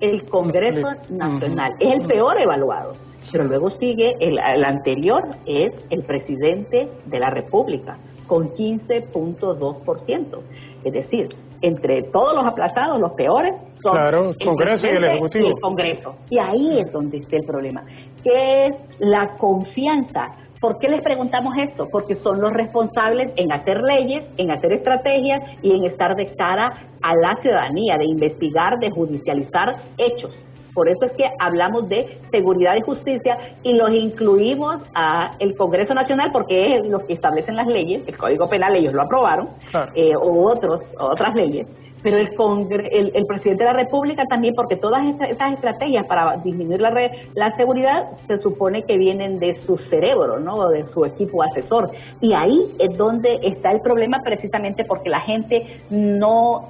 el Congreso Nacional es el peor evaluado. Pero luego sigue, el anterior es el presidente de la República, con 15.2%. Es decir, entre todos los aplazados, los peores son el Congreso y el Ejecutivo. Y el Congreso. Y ahí es donde está el problema. ¿Qué es la confianza? ¿Por qué les preguntamos esto? Porque son los responsables en hacer leyes, en hacer estrategias y en estar de cara a la ciudadanía, de investigar, de judicializar hechos. Por eso es que hablamos de seguridad y justicia y los incluimos a el Congreso Nacional porque es los que establecen las leyes, el Código Penal ellos lo aprobaron, claro. O otras leyes, pero el presidente de la República también, porque todas esas estrategias para disminuir la seguridad se supone que vienen de su cerebro, ¿no? O de su equipo asesor. Y ahí es donde está el problema, precisamente porque la gente no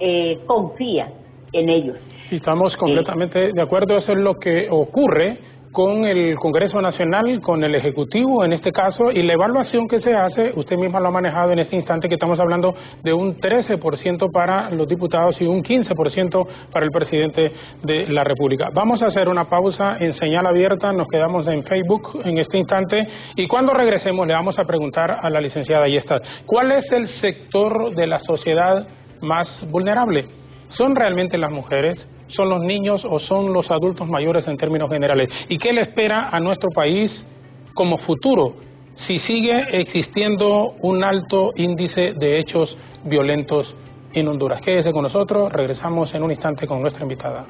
confía en ellos. Estamos completamente de acuerdo, eso es lo que ocurre con el Congreso Nacional, con el Ejecutivo en este caso, y la evaluación que se hace, usted misma lo ha manejado en este instante, que estamos hablando de un 13% para los diputados y un 15% para el presidente de la República. Vamos a hacer una pausa en señal abierta, nos quedamos en Facebook en este instante, y cuando regresemos le vamos a preguntar a la licenciada Ayestas, ¿cuál es el sector de la sociedad más vulnerable? ¿Son realmente las mujeres? ¿Son los niños o son los adultos mayores en términos generales? ¿Y qué le espera a nuestro país como futuro si sigue existiendo un alto índice de hechos violentos en Honduras? Quédese con nosotros, regresamos en un instante con nuestra invitada.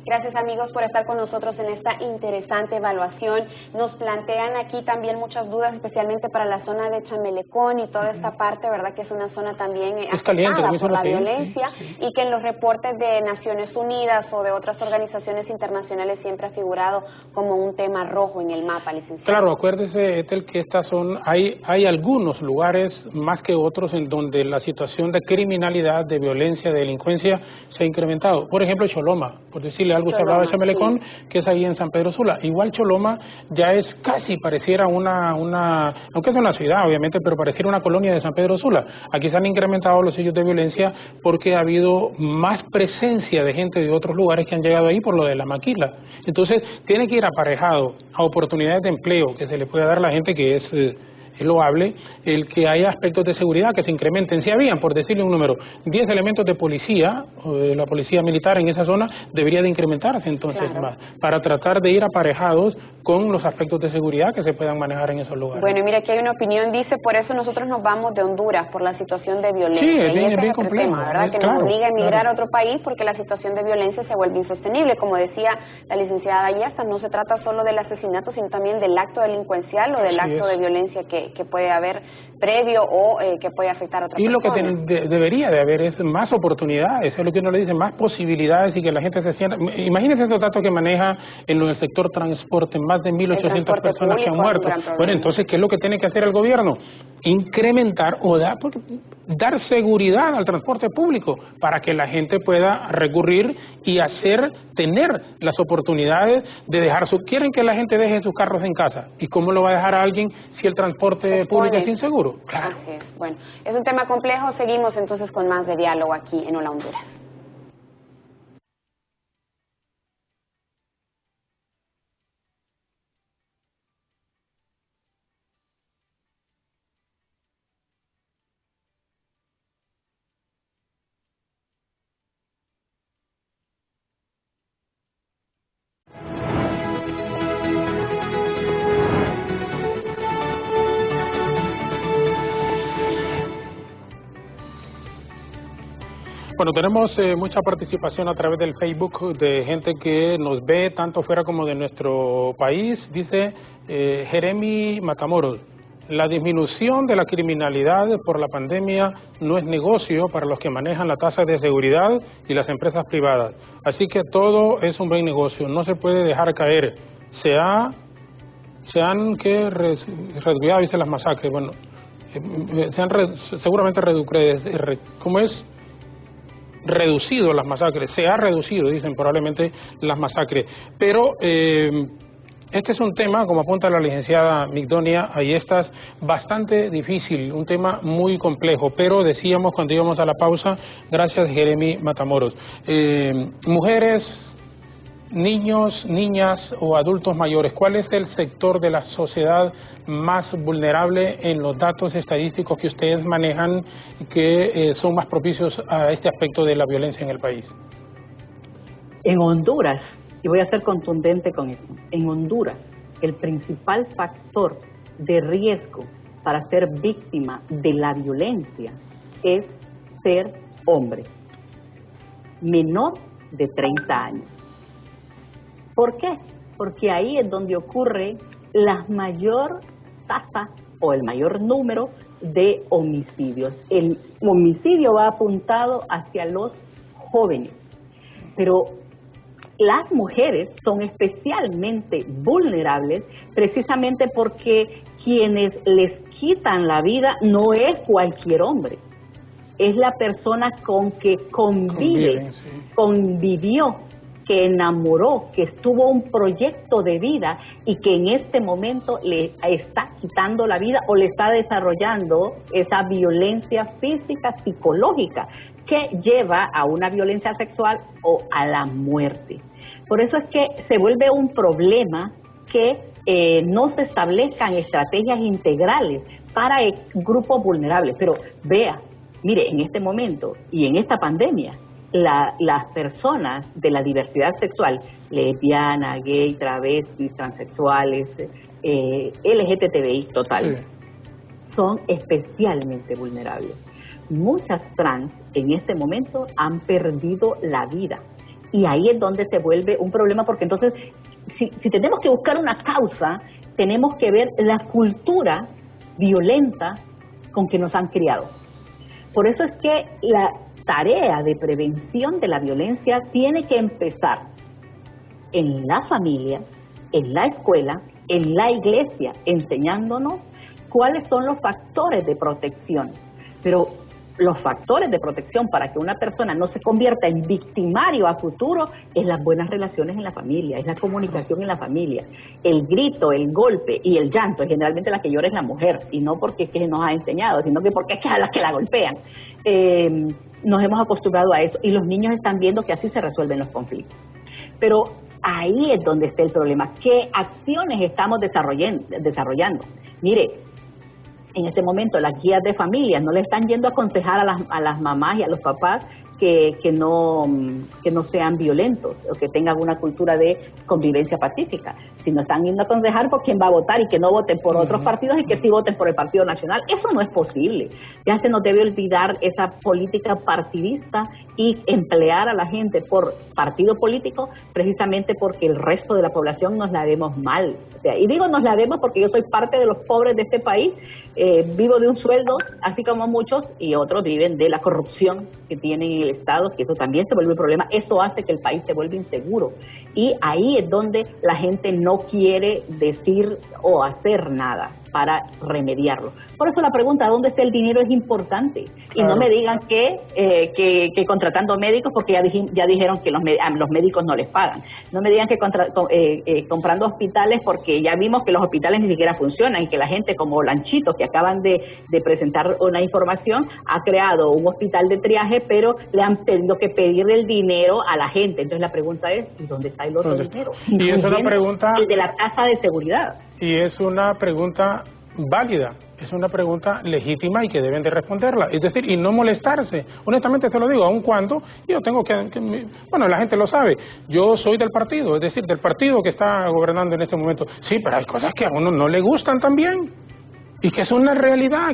Gracias amigos por estar con nosotros en esta interesante evaluación. Nos plantean aquí también muchas dudas, especialmente para la zona de Chamelecón y toda esta parte, ¿verdad? Que es una zona también afectada por la violencia y que en los reportes de Naciones Unidas o de otras organizaciones internacionales siempre ha figurado como un tema rojo en el mapa, licenciado. Claro, acuérdese, Ethel, que estas son, hay algunos lugares más que otros en donde la situación de criminalidad, de violencia, de delincuencia se ha incrementado. Por ejemplo, Choloma, por decirle algo, se hablaba de Chamelecón, sí, que es ahí en San Pedro Sula. Igual Choloma ya es casi, pareciera aunque es una ciudad obviamente, pero pareciera una colonia de San Pedro Sula. Aquí se han incrementado los hechos de violencia porque ha habido más presencia de gente de otros lugares que han llegado ahí por lo de la maquila. Entonces tiene que ir aparejado a oportunidades de empleo que se le puede dar a la gente, que es loable, el que haya aspectos de seguridad que se incrementen. Si habían, por decirle un número, 10 elementos de policía, o de la policía militar en esa zona, debería de incrementarse entonces más, para tratar de ir aparejados con los aspectos de seguridad que se puedan manejar en esos lugares. Bueno, mira, aquí hay una opinión, dice, por eso nosotros nos vamos de Honduras, por la situación de violencia. Sí, es bien, y bien complejo. Tema, ¿verdad? Que nos obliga a emigrar a otro país porque la situación de violencia se vuelve insostenible. Como decía la licenciada Ayestas, no se trata solo del asesinato, sino también del acto delincuencial o del acto de violencia que puede haber previo o que puede afectar a otra persona. Y lo que debería de haber es más oportunidades, es lo que uno le dice, más posibilidades y que la gente se sienta. Imagínense estos datos que maneja en el sector transporte, más de 1.800 personas que han muerto. Bueno, entonces, ¿qué es lo que tiene que hacer el gobierno? Incrementar o dar seguridad al transporte público para que la gente pueda recurrir y tener las oportunidades de dejar ¿Quieren que la gente deje sus carros en casa? ¿Y cómo lo va a dejar a alguien si el transporte público es inseguro? Claro. Así es. Bueno, es un tema complejo. Seguimos entonces con más de diálogo aquí en Hola Honduras. Bueno, tenemos mucha participación a través del Facebook de gente que nos ve tanto fuera como de nuestro país. Dice Jeremy Matamoros, la disminución de la criminalidad por la pandemia no es negocio para los que manejan la tasa de seguridad y las empresas privadas. Así que todo es un buen negocio, no se puede dejar caer. Se han reducido, dice, las masacres. Bueno, seguramente ¿cómo es? reducido las masacres, se ha reducido, dicen probablemente, las masacres. Pero este es un tema, como apunta la licenciada Migdonia Ayestas, bastante difícil, un tema muy complejo, pero decíamos cuando íbamos a la pausa, gracias Jeremy Matamoros, mujeres, niños, niñas o adultos mayores, ¿cuál es el sector de la sociedad más vulnerable en los datos estadísticos que ustedes manejan que son más propicios a este aspecto de la violencia en el país? En Honduras, y voy a ser contundente con esto, en Honduras el principal factor de riesgo para ser víctima de la violencia es ser hombre, menor de 30 años. ¿Por qué? Porque ahí es donde ocurre la mayor tasa o el mayor número de homicidios. El homicidio va apuntado hacia los jóvenes, pero las mujeres son especialmente vulnerables precisamente porque quienes les quitan la vida no es cualquier hombre, es la persona con que convivió, que enamoró, que estuvo un proyecto de vida y que en este momento le está quitando la vida o le está desarrollando esa violencia física, psicológica, que lleva a una violencia sexual o a la muerte. Por eso es que se vuelve un problema que no se establezcan estrategias integrales para grupos vulnerables. Pero vea, mire, en este momento y en esta pandemia, las personas de la diversidad sexual, lesbiana, gay, travestis, transexuales, LGTBI total, son especialmente vulnerables. Muchas trans en este momento han perdido la vida. Y ahí es donde se vuelve un problema, porque entonces, si tenemos que buscar una causa, tenemos que ver la cultura violenta con que nos han criado. Por eso es que la tarea de prevención de la violencia tiene que empezar en la familia, en la escuela, en la iglesia, enseñándonos cuáles son los factores de protección. Pero los factores de protección para que una persona no se convierta en victimario a futuro es las buenas relaciones en la familia, es la comunicación en la familia. El grito, el golpe y el llanto, generalmente la que llora es la mujer, y no porque es que nos ha enseñado, sino que porque es que es a las que la golpean. Nos hemos acostumbrado a eso y los niños están viendo que así se resuelven los conflictos. Pero ahí es donde está el problema. ¿Qué acciones estamos desarrollando? Mire, en este momento las guías de familias no le están yendo a aconsejar a las mamás y a los papás que no sean violentos o que tengan una cultura de convivencia pacífica, sino están yendo a aconsejar por quién va a votar y que no voten por otros partidos y que sí voten por el Partido Nacional. Eso no es posible. Ya se nos debe olvidar esa política partidista y emplear a la gente por partido político precisamente porque el resto de la población nos la vemos mal. O sea, y digo nos la vemos porque yo soy parte de los pobres de este país, vivo de un sueldo, así como muchos, y otros viven de la corrupción que tienen en el Estado, que eso también se vuelve un problema. Eso hace que el país se vuelva inseguro. Y ahí es donde la gente no quiere decir o hacer nada para remediarlo. Por eso la pregunta ¿dónde está el dinero? Es importante. Y no me digan que contratando médicos, porque ya dijeron que los médicos no les pagan. No me digan que comprando hospitales, porque ya vimos que los hospitales ni siquiera funcionan y que la gente como Lanchito, que acaban de presentar una información, ha creado un hospital de triaje, pero le han tenido que pedir el dinero a la gente. Entonces la pregunta es, ¿y dónde está el otro dinero? Y es una pregunta, el de la tasa de seguridad. Y es una pregunta válida, es una pregunta legítima y que deben de responderla, es decir, y no molestarse. Honestamente te lo digo, aun cuando yo tengo bueno, la gente lo sabe, yo soy del partido, es decir, del partido que está gobernando en este momento. Sí, pero hay cosas que a uno no le gustan también, y que es una realidad,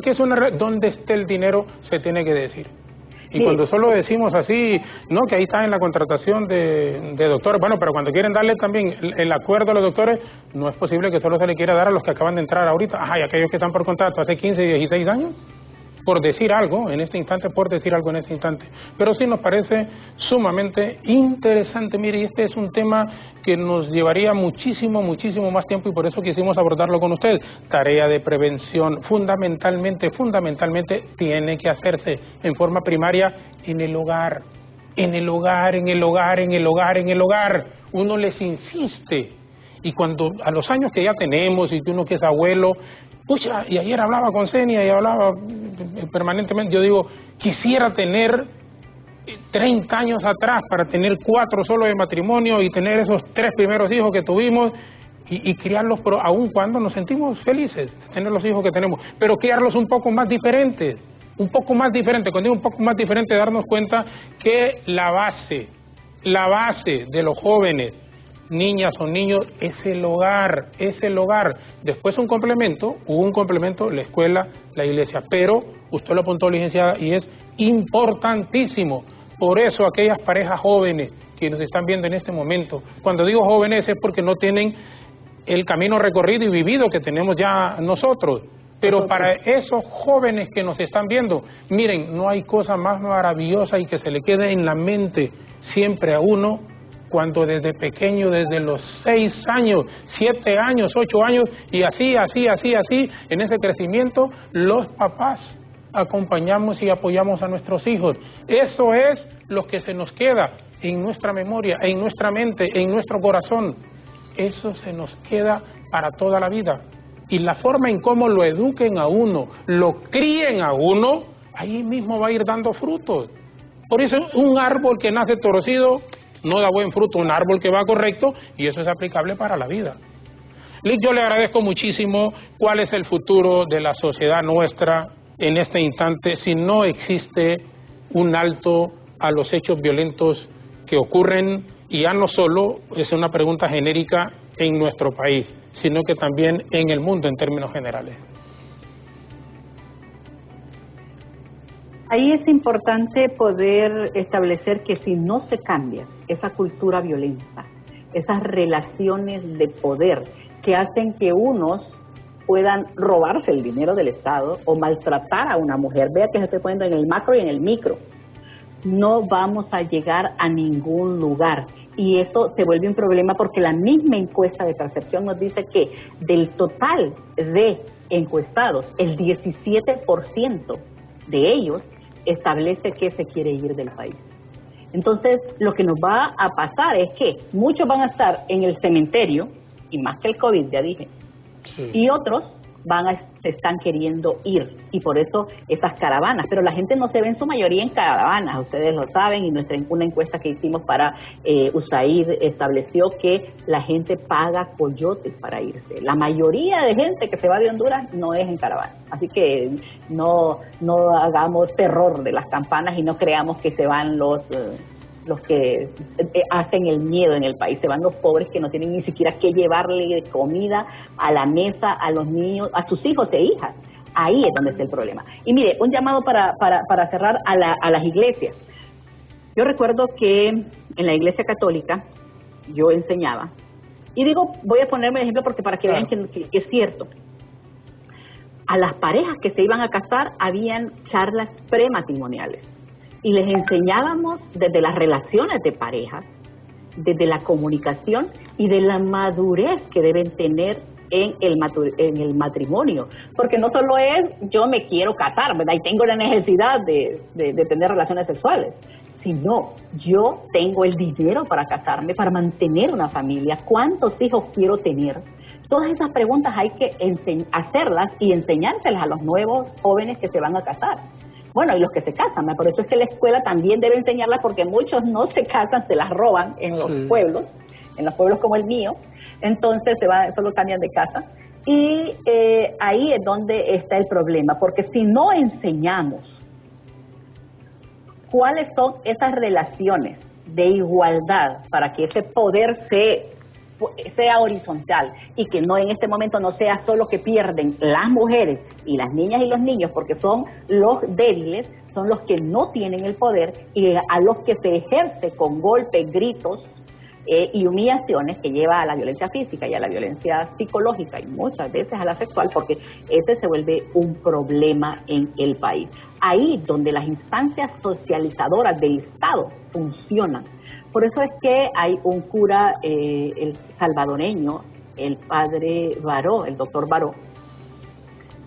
¿dónde esté el dinero? Se tiene que decir. Y cuando solo decimos así, no, que ahí está en la contratación de doctores, bueno, pero cuando quieren darle también el acuerdo a los doctores, no es posible que solo se le quiera dar a los que acaban de entrar ahorita, y aquellos que están por contrato hace 15 y 16 años, por decir algo en este instante, Pero sí nos parece sumamente interesante. Mire, este es un tema que nos llevaría muchísimo más tiempo y por eso quisimos abordarlo con usted. Tarea de prevención, fundamentalmente tiene que hacerse en forma primaria en el hogar. en el hogar, en el hogar, en el hogar, en el hogar. Uno les insiste. Y cuando a los años que ya tenemos, y uno que es abuelo, pucha, y ayer hablaba con Senia y hablaba permanentemente, yo digo, quisiera tener 30 años atrás para tener 4 solo de matrimonio y tener esos 3 primeros hijos que tuvimos y criarlos, pero aun cuando nos sentimos felices de tener los hijos que tenemos, pero criarlos un poco más diferentes, cuando digo un poco más diferente, darnos cuenta que la base de los jóvenes, niñas o niños, es el hogar. Después hubo un complemento, la escuela, la iglesia, pero usted lo apuntó, licenciada, y es importantísimo. Por eso aquellas parejas jóvenes que nos están viendo en este momento, cuando digo jóvenes es porque no tienen el camino recorrido y vivido que tenemos ya nosotros, pero para esos jóvenes que nos están viendo, miren, no hay cosa más maravillosa y que se le quede en la mente siempre a uno, cuando desde pequeño, desde los 6 años, 7 años, 8 años, y así, en ese crecimiento, los papás acompañamos y apoyamos a nuestros hijos. Eso es lo que se nos queda en nuestra memoria, en nuestra mente, en nuestro corazón. Eso se nos queda para toda la vida. Y la forma en cómo lo eduquen a uno, lo críen a uno, ahí mismo va a ir dando frutos. Por eso un árbol que nace torcido no da buen fruto, un árbol que va correcto, y eso es aplicable para la vida. Lic, yo le agradezco muchísimo. ¿Cuál es el futuro de la sociedad nuestra en este instante si no existe un alto a los hechos violentos que ocurren? Y ya no solo es una pregunta genérica en nuestro país, sino que también en el mundo en términos generales. Ahí es importante poder establecer que si no se cambia esa cultura violenta, esas relaciones de poder que hacen que unos puedan robarse el dinero del Estado o maltratar a una mujer, vea que se estoy poniendo en el macro y en el micro, no vamos a llegar a ningún lugar. Y eso se vuelve un problema porque la misma encuesta de percepción nos dice que del total de encuestados, el 17% de ellos establece que se quiere ir del país. Entonces, lo que nos va a pasar es que muchos van a estar en el cementerio, y más que el COVID, ya dije, sí, y otros se están queriendo ir, y por eso esas caravanas, pero la gente no se ve en su mayoría en caravanas, ustedes lo saben, y una encuesta que hicimos para USAID estableció que la gente paga coyotes para irse. La mayoría de gente que se va de Honduras no es en caravana, así que no hagamos terror de las campanas y no creamos que se van los que hacen el miedo en el país, se van los pobres que no tienen ni siquiera que llevarle comida a la mesa a los niños, a sus hijos e hijas. Ahí es donde está el problema. Y mire, un llamado para cerrar a las iglesias. Yo recuerdo que en la iglesia católica yo enseñaba, y digo, voy a ponerme de ejemplo porque para que vean que es cierto. A las parejas que se iban a casar habían charlas prematrimoniales. Y les enseñábamos desde las relaciones de parejas, desde la comunicación y de la madurez que deben tener en el matrimonio. Porque no solo es yo me quiero casar, ¿verdad? Y tengo la necesidad de tener relaciones sexuales, sino yo tengo el dinero para casarme, para mantener una familia, cuántos hijos quiero tener. Todas esas preguntas hay que hacerlas y enseñárselas a los nuevos jóvenes que se van a casar. Bueno, y los que se casan, ¿no? Por eso es que la escuela también debe enseñarlas, porque muchos no se casan, se las roban en los pueblos como el mío, entonces solo cambian de casa. Y ahí es donde está el problema, porque si no enseñamos cuáles son esas relaciones de igualdad para que ese poder sea horizontal y que no en este momento no sea solo que pierden las mujeres y las niñas y los niños, porque son los débiles, son los que no tienen el poder y a los que se ejerce con golpes, gritos y humillaciones, que lleva a la violencia física y a la violencia psicológica y muchas veces a la sexual, porque ese se vuelve un problema en el país. Ahí donde las instancias socializadoras del Estado funcionan. Por eso es que hay un cura, el salvadoreño, el padre Baró, el doctor Baró,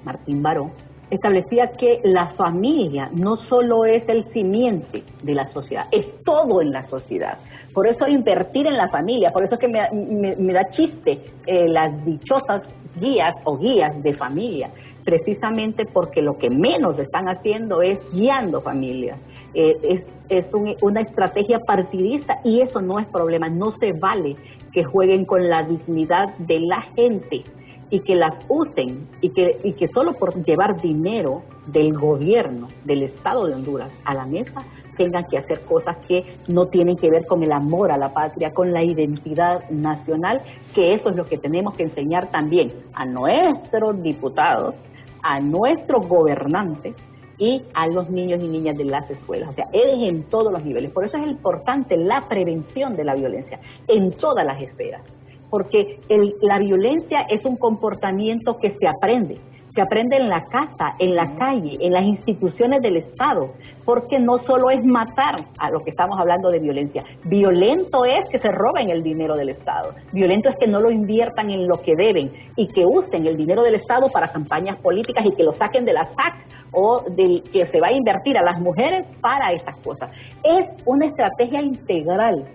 Martín Baró, establecía que la familia no solo es el simiente de la sociedad, es todo en la sociedad. Por eso invertir en la familia, por eso es que me da chiste las dichosas guías o guías de familia, precisamente porque lo que menos están haciendo es guiando familias. Una estrategia partidista y eso no es problema, no se vale que jueguen con la dignidad de la gente y que las usen y que solo por llevar dinero del gobierno, del Estado de Honduras a la mesa, tengan que hacer cosas que no tienen que ver con el amor a la patria, con la identidad nacional, que eso es lo que tenemos que enseñar también a nuestros diputados, a nuestros gobernantes y a los niños y niñas de las escuelas. O sea, es en todos los niveles. Por eso es importante la prevención de la violencia en todas las esferas. Porque la violencia es un comportamiento que se aprende en la casa, en la calle, en las instituciones del Estado, porque no solo es matar a lo que estamos hablando de violencia, violento es que se roben el dinero del Estado, violento es que no lo inviertan en lo que deben y que usen el dinero del Estado para campañas políticas y que lo saquen de la SAC o que se va a invertir a las mujeres para estas cosas. Es una estrategia integral,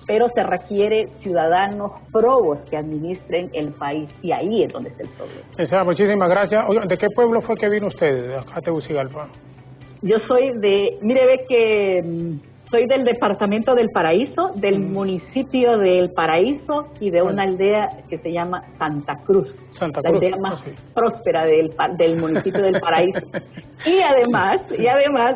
pero se requiere ciudadanos probos que administren el país y ahí es donde está el problema. Muchísimas gracias. Oiga, ¿de qué pueblo fue que vino usted? De acá, Tegucigalpa. Yo soy soy del departamento del Paraíso, del municipio del Paraíso y de una aldea que se llama Santa Cruz. La aldea más próspera del municipio del Paraíso. Y además,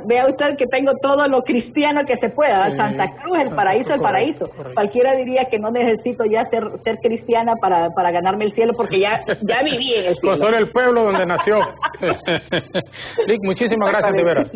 vea usted que tengo todo lo cristiano que se pueda. Santa Cruz, el Paraíso, el Paraíso. Cualquiera diría que no necesito ya ser cristiana para ganarme el cielo porque ya viví en el cielo. Pues solo el pueblo donde nació. Lic, muchísimas gracias, de veras.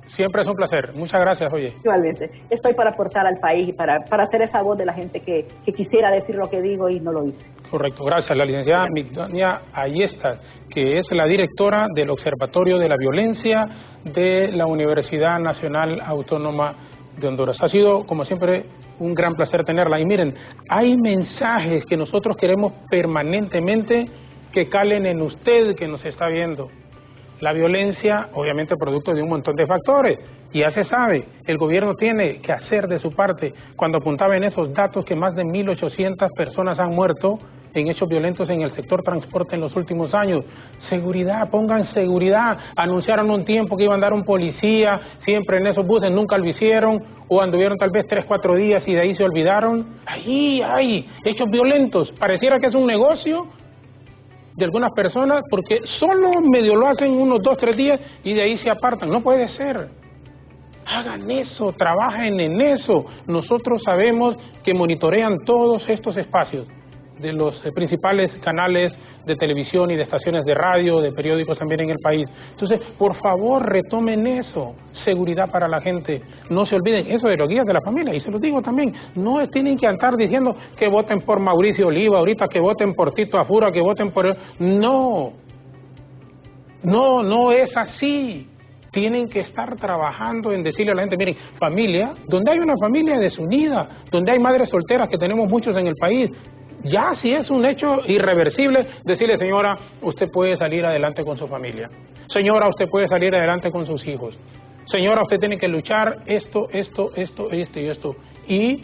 Siempre es un placer. Muchas gracias, oye. Igualmente. Estoy para aportar al país y para hacer esa voz de la gente que quisiera decir lo que digo y no lo dice. Correcto, gracias. La licenciada Migdonia Ayestas, que es la directora del Observatorio de la Violencia de la Universidad Nacional Autónoma de Honduras. Ha sido, como siempre, un gran placer tenerla. Y miren, hay mensajes que nosotros queremos permanentemente que calen en usted que nos está viendo. La violencia, obviamente, producto de un montón de factores, y ya se sabe, el gobierno tiene que hacer de su parte. Cuando apuntaba en esos datos que más de 1.800 personas han muerto en hechos violentos en el sector transporte en los últimos años. Seguridad, pongan seguridad. Anunciaron un tiempo que iban a dar un policía siempre en esos buses, nunca lo hicieron, o anduvieron tal vez 3, 4 días y de ahí se olvidaron. Ahí hay hechos violentos. Pareciera que es un negocio de algunas personas porque solo medio lo hacen unos 2, 3 días y de ahí se apartan. No puede ser. Hagan eso, trabajen en eso. Nosotros sabemos que monitorean todos estos espacios de los principales canales de televisión y de estaciones de radio, de periódicos también en el país. Entonces, por favor, retomen eso. Seguridad para la gente. No se olviden eso de los guías de la familia. Y se los digo también, no tienen que estar diciendo que voten por Mauricio Oliva, ahorita que voten por Tito Afura, que voten por... No es así. Tienen que estar trabajando en decirle a la gente, miren, familia, donde hay una familia desunida, donde hay madres solteras, que tenemos muchos en el país, ya si es un hecho irreversible, decirle, señora, usted puede salir adelante con su familia. Señora, usted puede salir adelante con sus hijos. Señora, usted tiene que luchar esto. Y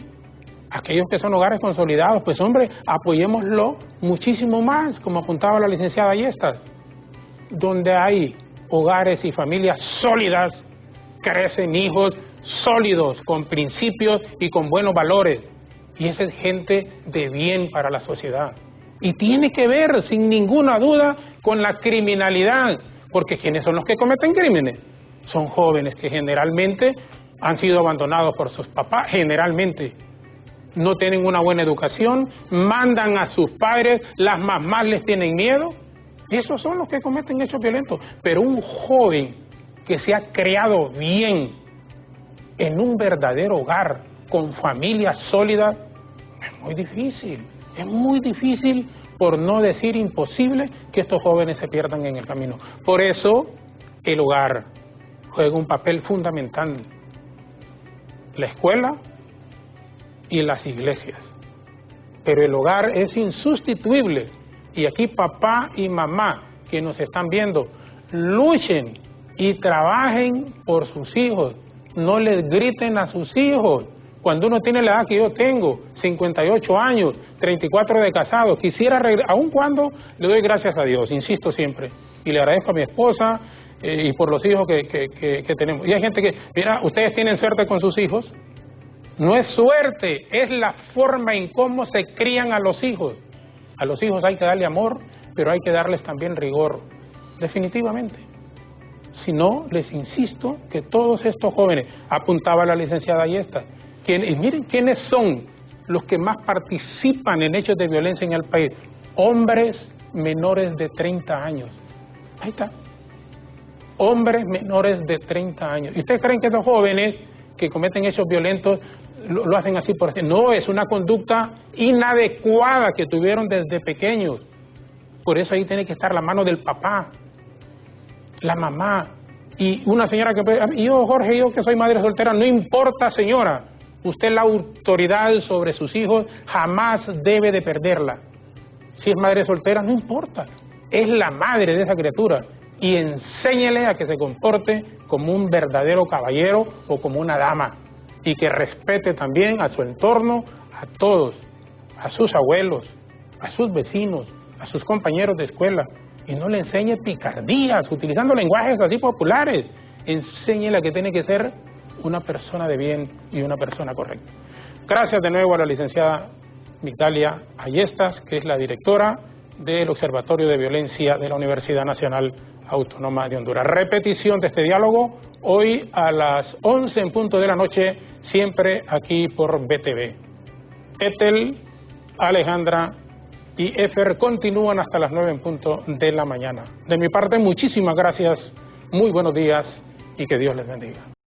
aquellos que son hogares consolidados, pues hombre, apoyémoslo muchísimo más, como apuntaba la licenciada Ayestas. Donde hay hogares y familias sólidas, crecen hijos sólidos, con principios y con buenos valores. Y esa es gente de bien para la sociedad. Y tiene que ver, sin ninguna duda, con la criminalidad. Porque ¿quiénes son los que cometen crímenes? Son jóvenes que generalmente han sido abandonados por sus papás, generalmente. No tienen una buena educación, mandan a sus padres, las mamás les tienen miedo. Esos son los que cometen hechos violentos. Pero un joven que se ha criado bien en un verdadero hogar, con familias sólidas, es muy difícil, por no decir imposible, que estos jóvenes se pierdan en el camino. Por eso, el hogar juega un papel fundamental. La escuela y las iglesias. Pero el hogar es insustituible. Y aquí papá y mamá que nos están viendo, luchen y trabajen por sus hijos, no les griten a sus hijos. Cuando uno tiene la edad que yo tengo, 58 años, 34 de casado, quisiera regresar, aun cuando le doy gracias a Dios, insisto siempre, y le agradezco a mi esposa y por los hijos que tenemos. Y hay gente que, mira, ustedes tienen suerte con sus hijos. No es suerte, es la forma en cómo se crían a los hijos. A los hijos hay que darle amor, pero hay que darles también rigor, definitivamente. Si no, les insisto que todos estos jóvenes, apuntaba la licenciada Ayestas, y miren quiénes son los que más participan en hechos de violencia en el país. Hombres menores de 30 años. Ahí está. Hombres menores de 30 años. ¿Y ustedes creen que esos jóvenes que cometen hechos violentos lo hacen así por así? No, es una conducta inadecuada que tuvieron desde pequeños. Por eso ahí tiene que estar la mano del papá, la mamá. Y una señora que puede, yo Jorge, yo que soy madre soltera, no importa señora, usted la autoridad sobre sus hijos jamás debe de perderla. Si es madre soltera, no importa, es la madre de esa criatura. Y enséñele a que se comporte como un verdadero caballero o como una dama. Y que respete también a su entorno, a todos, a sus abuelos, a sus vecinos, a sus compañeros de escuela. Y no le enseñe picardías, utilizando lenguajes así populares. Enséñele a que tiene que ser una persona de bien y una persona correcta. Gracias de nuevo a la licenciada Migdalia Ayestas, que es la directora del Observatorio de Violencia de la Universidad Nacional Autónoma de Honduras. Repetición de este diálogo hoy a las 11 en punto de la noche, siempre aquí por BTV. Ethel, Alejandra y Efer continúan hasta las 9 en punto de la mañana. De mi parte, muchísimas gracias, muy buenos días y que Dios les bendiga.